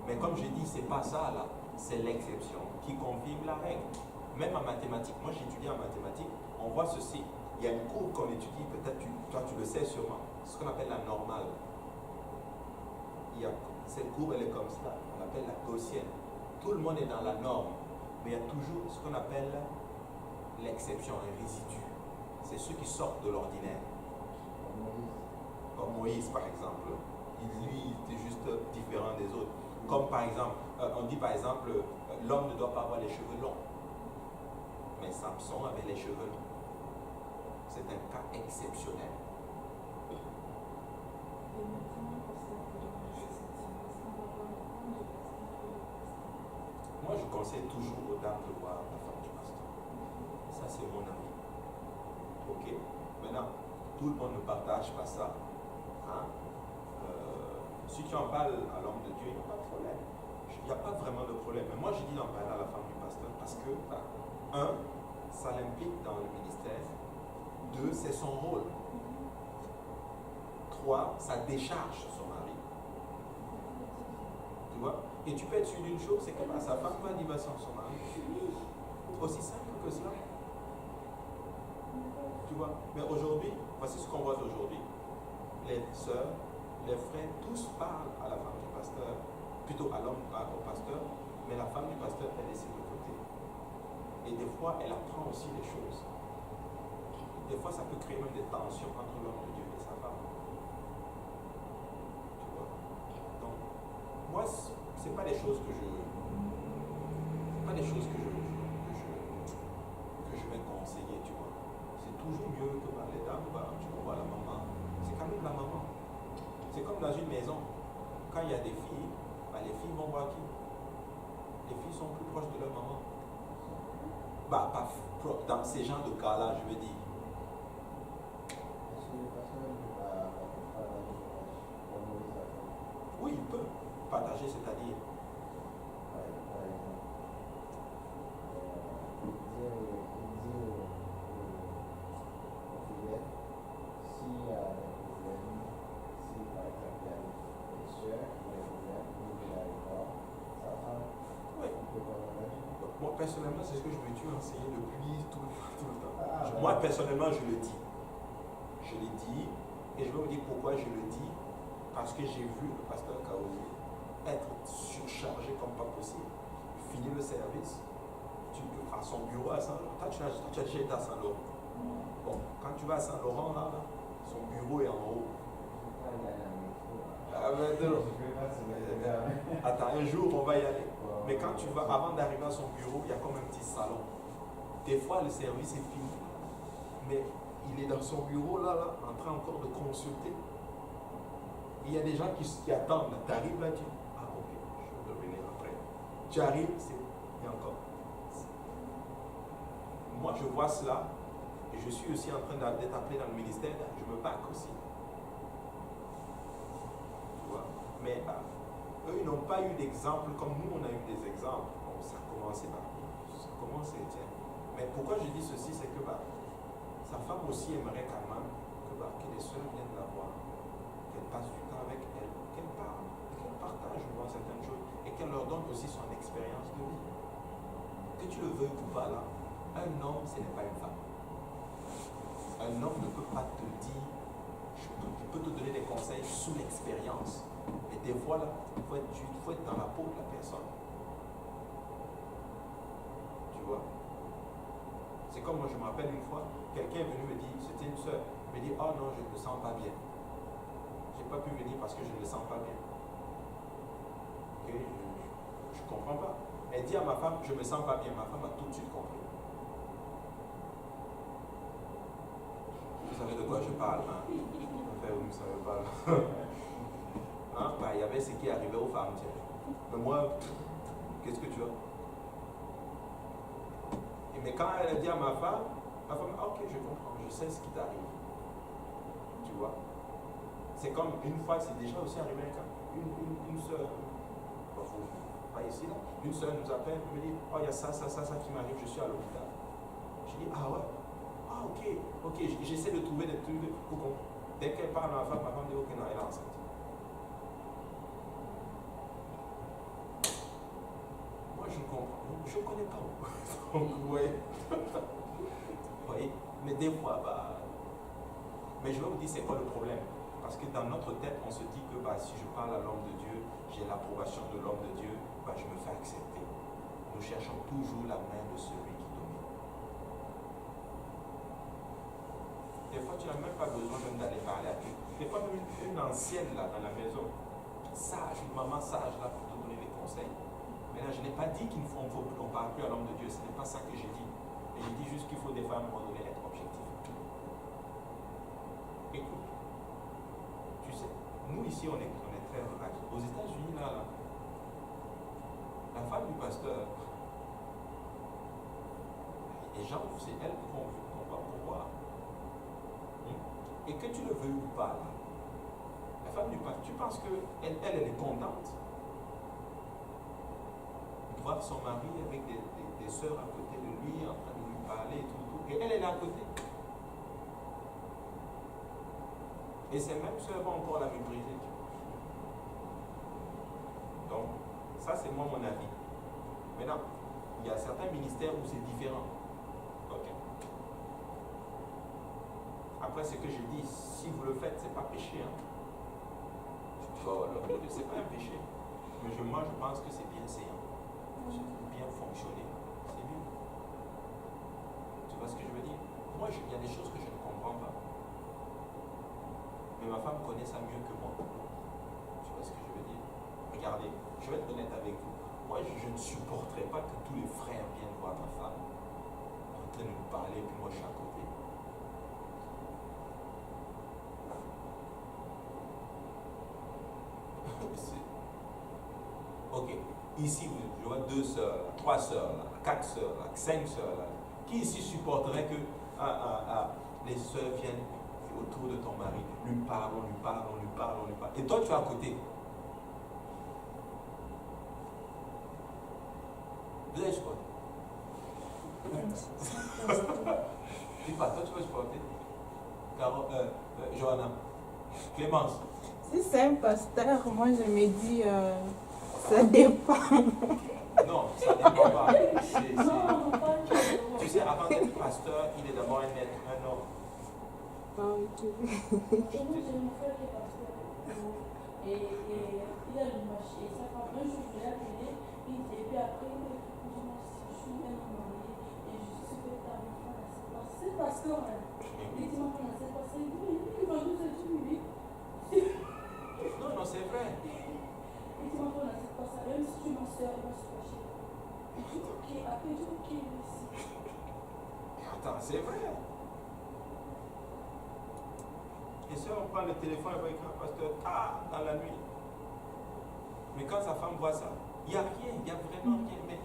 Mais comme je dis, c'est pas ça là, c'est l'exception qui confirme la règle. Même en mathématiques, moi j'étudie en mathématiques, on voit ceci. Il y a une courbe qu'on étudie, peut-être toi tu le sais sûrement, ce qu'on appelle la normale. Cette courbe elle est comme ça, on l'appelle la gaussienne. Tout le monde est dans la norme, mais il y a toujours ce qu'on appelle l'exception, un résidu. C'est ceux qui sortent de l'ordinaire. Comme Moïse par exemple. Lui, il était juste différent des autres. Comme par exemple, on dit par exemple, l'homme ne doit pas avoir les cheveux longs. Mais Samson avait les cheveux longs. C'est un cas exceptionnel. Moi, je conseille toujours aux dames de voir la femme du pasteur. Ça, c'est mon avis. Ok? Maintenant, tout le monde ne partage pas ça. Hein? Si tu en parles à l'homme de Dieu, il n'y a pas de problème. Il n'y a pas vraiment de problème. Mais moi, je dis d'en parler à la femme du pasteur parce que, un, ça l'implique dans le ministère. Deux, c'est son rôle. Trois, ça décharge sur son mari. Tu vois? Et tu peux être sûr d'une chose, c'est que sa femme va divorcer son mari. Aussi simple que cela. Tu vois? Mais aujourd'hui, voici ce qu'on voit aujourd'hui. Les sœurs, les frères, tous parlent à la femme du pasteur, plutôt à l'homme, au pasteur, mais la femme du pasteur, elle est sur le côté. Et des fois, elle apprend aussi les choses. Des fois, ça peut créer même des tensions entre l'homme de Dieu et sa femme. Tu vois? Donc, moi, c'est pas des choses que je vais conseiller, tu vois. C'est toujours mieux que par les dames, tu vois la maman. C'est quand même la maman. C'est comme dans une maison. Quand il y a des filles, les filles vont voir qui? Les filles sont plus proches de leur maman. Pas dans ces genres de cas-là, je veux dire. Oui, il peut partager, c'est-à-dire. Moi, personnellement, c'est ce que je me suis enseigné depuis tout le temps. Moi, personnellement, je le dis. Je le dis, et je vais vous dire pourquoi je le dis. Parce que j'ai vu le pasteur Kaozi être surchargé comme pas possible. Finir le service, à son bureau à Saint-Laurent. Toi, tu as déjà été à Saint-Laurent. Bon, quand tu vas à Saint-Laurent, là, son bureau est en haut. Attends, un jour, on va y aller. Mais quand tu vas, avant d'arriver à son bureau, il y a comme un petit salon. Des fois, le service est fini. Mais il est dans son bureau, là, en train encore de consulter. Il y a des gens qui attendent. Tu arrives là, tu dis, ah ok, je vais revenir après. Tu arrives, et encore. Moi, je vois cela, et je suis aussi en train d'être appelé dans le ministère, je me bats aussi. Tu vois? Mais eux, ils n'ont pas eu d'exemple comme nous, on a eu des exemples. Bon, ça a commencé par ça commence, tiens. Mais pourquoi je dis ceci, c'est que sa femme aussi aimerait quand même que les soeurs viennent la voir, qu'elle passe du temps avec elle, qu'elle parle, qu'elle partage certaines choses et qu'elle leur donne aussi son expérience de vie. Que tu le veuilles ou pas là, un homme, ce n'est pas une femme. Un homme ne peut pas te dire, il peut te donner des conseils sous l'expérience. Et des fois là, il faut être dans la peau de la personne. C'est comme moi, je me rappelle une fois, quelqu'un est venu me dire, c'était une soeur, me dit, oh non, je ne me sens pas bien. Je n'ai pas pu venir parce que je ne me sens pas bien. Ok, je ne comprends pas. Elle dit à ma femme, je ne me sens pas bien. Ma femme a tout de suite compris. Vous savez de quoi je parle, hein? Enfin, vous ne savez pas. Hein? Bah, il y avait ce qui arrivait aux femmes, tiens. Mais moi, qu'est-ce que tu as? Mais quand elle a dit à ma femme, ah, ok, je comprends, je sais ce qui t'arrive. Tu vois? C'est comme une fois, c'est déjà aussi arrivé un cas. Une soeur, pas ici là, une soeur nous appelle, me dit, oh, il y a ça qui m'arrive, je suis à l'hôpital. Je dis, ah ouais? Ah, ok, j'essaie de trouver des trucs pour qu'on. Dès qu'elle parle à ma femme dit, ok, non, elle est enceinte. Moi, je comprends, je ne connais pas. Donc, vous voyez. Oui, mais des fois, mais je vais vous dire, c'est quoi le problème? Parce que dans notre tête, on se dit que si je parle à l'homme de Dieu, j'ai l'approbation de l'homme de Dieu, je me fais accepter. Nous cherchons toujours la main de celui qui domine. Des fois, tu n'as même pas besoin même d'aller parler à lui. Des fois, même une ancienne là dans la maison, sage, une maman sage là pour te donner des conseils. Mais là, je n'ai pas dit qu'on ne parle plus à l'homme de Dieu. Ce n'est pas ça que j'ai dit. Mais j'ai dit juste qu'il faut des fois à un moment donné être objectif. Écoute, tu sais, nous ici, on est très relax. Aux États-Unis, là, la femme du pasteur, les gens, c'est elle qu'on va pouvoir. Et que tu le veuilles ou pas, là, la femme du pasteur, tu penses qu'elle elle est contente de voir son mari avec des sœurs à côté de lui, en train de lui parler et tout. Et elle est là à côté. Et ces mêmes sœurs vont encore la mépriser. Donc, ça c'est moi mon avis. Maintenant, il y a certains ministères où c'est différent. Ok. Après, ce que je dis, si vous le faites, c'est pas péché. Hein. C'est pas un péché. Mais moi, je pense que c'est bien séant. C'est bien fonctionner. C'est bien. Tu vois ce que je veux dire? Moi, il y a des choses que je ne comprends pas. Mais ma femme connaît ça mieux que moi. Tu vois ce que je veux dire? Regardez, je vais être honnête avec vous. Moi, je ne supporterais pas que tous les frères viennent voir ma femme en train de nous parler, puis moi, je suis à côté. Ok, ici, je vois 2 sœurs, 3 sœurs, 4 sœurs, 5 sœurs. Qui ici supporterait que les sœurs viennent autour de ton mari, lui parlent. Et toi, tu es à côté. Vous allez supporter. Dis pas, toi, tu vas supporter. Johanna, Clémence. Si c'est un pasteur, moi je me dis, ça dépend. Non, ça ne dépend pas. Tu sais, avant d'être pasteur, il est d'abord un être, un homme. J'ai mon frère qui est pasteur. Et il a le marché. Ça fait un jour, je l'ai appelé. Et puis après, il m'a dit, je suis un homme marié. Et je suis fait ta femme. C'est pasteur. Il dit, ma femme, c'est pasteur. Il dit, il va nous aider, lui. Non, c'est vrai. Il dit, ma femme, c'est pasteur. Même si tu es ma soeur, il va se fâcher. Il dit, ok. Après, il dit, ok, merci. Attends, c'est vrai. Et si on prend le téléphone, elle va écrire pasteur dans la nuit. Mais quand sa femme voit ça, il n'y a rien, il n'y a vraiment rien. Mais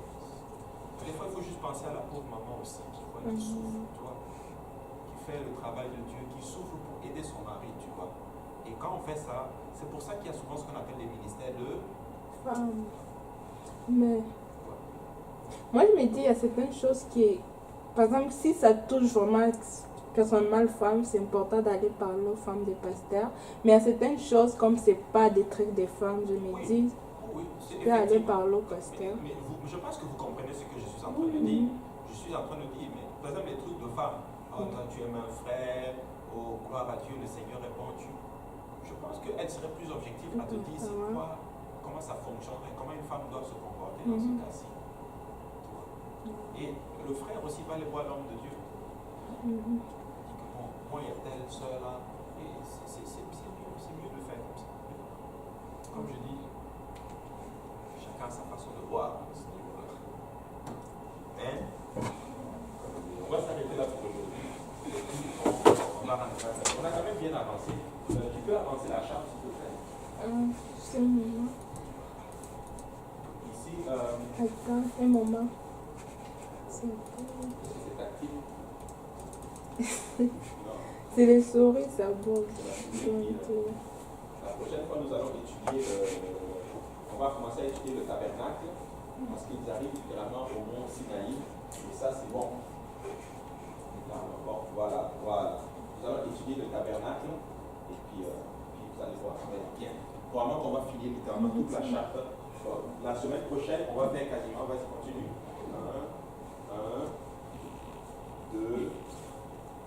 des fois, il faut juste penser à la pauvre maman aussi, qui souffre, tu vois, qui fait le travail de Dieu, qui souffre pour aider son mari, tu vois. Et quand on fait ça, c'est pour ça qu'il y a souvent ce qu'on appelle des ministères de femmes. Mais moi, je me dis, il y a certaines choses qui, par exemple, si ça touche vraiment personnellement les femmes, c'est important d'aller parler aux femmes des pasteurs. Mais il y a certaines choses, comme c'est pas des trucs des femmes, je me dis, je peux aller parler au pasteur. Mais je pense que vous comprenez ce que je suis en train de dire. Je suis en train de dire, mais par exemple, les trucs de femmes, oh, toi tu aimes un frère, oh, gloire à Dieu, le Seigneur répond, je pense qu'elle serait plus objective à te dire c'est quoi, comment ça fonctionnerait, comment une femme doit se comporter dans ce cas-ci. Et le frère aussi va aller voir l'homme de Dieu. Mhm. Bon, moi, il y a telle soeur là, et c'est mieux de faire comme ça. Comme je dis, chacun a sa façon de voir à ce niveau-là. Mais, on va s'arrêter là pour aujourd'hui. On va rentrer. On a quand même bien avancé. Tu peux avancer la charte, s'il te plaît. C'est un moment. Ici, Attends, un moment. C'est actif. c'est les souris, ça bouge. La prochaine fois, nous allons étudier on va commencer à étudier le tabernacle parce qu'ils arrivent littéralement au mont Sinaï et ça c'est bon. Bon, voilà. Nous allons étudier le tabernacle et puis vous allez voir, ça va être bien. Probablement qu'on va finir littéralement toute la charte. La semaine prochaine, on va faire quasiment, on va continuer. 1, 2,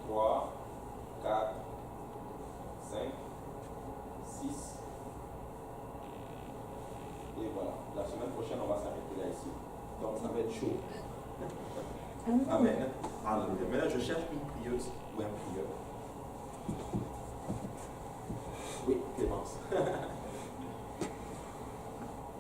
3, 4, 5, 6. Et voilà. La semaine prochaine, on va s'arrêter là ici. Donc ça va être chaud. Amen. Alléluia. Maintenant, je cherche une prieuse ou un prieur. Oui, Clémence.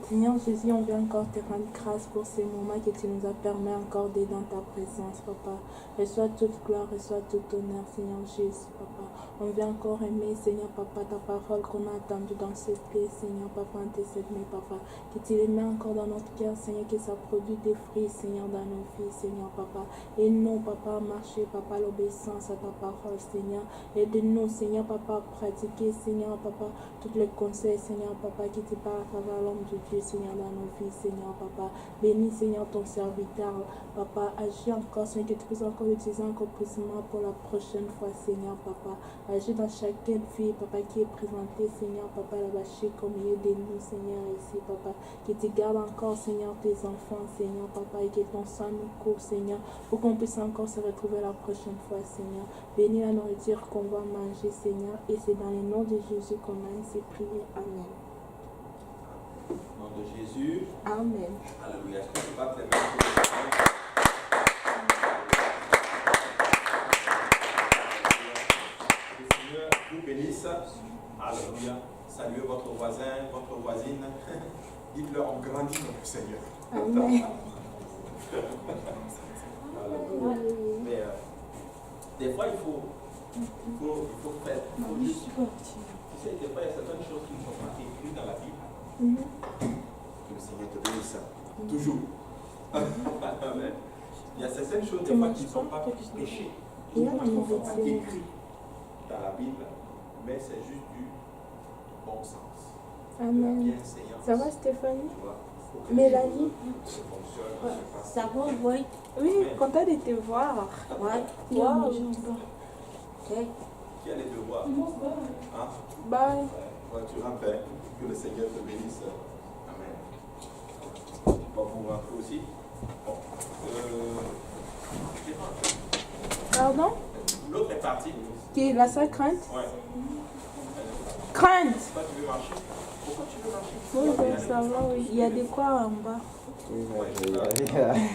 Seigneur Jésus, on vient encore te rendre grâce pour ces moments que tu nous as permis encore d'être dans ta présence, Papa. Reçois toute gloire, reçois tout honneur, Seigneur Jésus, Papa. On vient encore aimer, Seigneur, Papa, ta parole qu'on a attendue dans cette paix, Seigneur, Papa, en tes sept mai, Papa. Que tu les mets encore dans notre cœur, Seigneur, que ça produit des fruits, Seigneur, dans nos vies, Seigneur, Papa. Et nous, Papa, à marcher, Papa, l'obéissance à ta parole, Seigneur. Aide-nous, Seigneur, Papa, à pratiquer, Seigneur, Papa, tous les conseils, Seigneur, Papa, qui te parlent à travers l'homme de Dieu, Seigneur, dans nos vies, Seigneur, Papa. Bénis, Seigneur, ton serviteur, Papa. Agis encore, Seigneur, que tu puisses encore utiliser encore précisément pour la prochaine fois, Seigneur, Papa. Agis dans chaque vie, Papa, qui est présentée, Seigneur, Papa, là-bas, comme milieu de nous, Seigneur, ici, Papa. Que tu gardes encore, Seigneur, tes enfants, Seigneur, Papa, et que ton sang nous court, Seigneur, pour qu'on puisse encore se retrouver la prochaine fois, Seigneur. Bénis la nourriture qu'on va manger, Seigneur, et c'est dans le nom de Jésus qu'on a ainsi prié. Amen. Au nom de Jésus. Amen. Alléluia. Est-ce qu'on peut battre les mains pour le Seigneur? Que le Seigneur vous bénisse. Alléluia. Saluez votre voisin, votre voisine. Dites-leur on grandit dans le Seigneur. Amen. Alléluia. Mais des fois, il faut faire. Il faut juste. Tu sais, des fois, il y a certaines choses qui ne sont pas écrites dans la Bible. Que le Seigneur te bénisse. Toujours. Amen. Il y a certaines choses des fois qui ne sont pas péchées, qui ne sont pas écrites dans la Bible, mais c'est juste du bon sens. Amen. Bien, Seigneur. Ça va, Stéphanie? Faut que Mélanie? ça fonctionne, ça se passe. Ça va, oui. Oui, content de te voir. Ouais. Wow. Ok. Qui a les devoirs? Hein? Bye. Ouais, tu rentres, hein? Que le Seigneur te bénisse. Amen. Bon, vous rentrez aussi. Bon. Pardon? L'autre est parti. Qui est la sœur Crainte? Ouais. Crainte! Toi, tu veux marcher? Pourquoi tu veux marcher? Oui, ben, ça va, oui. Il y a des quoi en bas. Oui, mais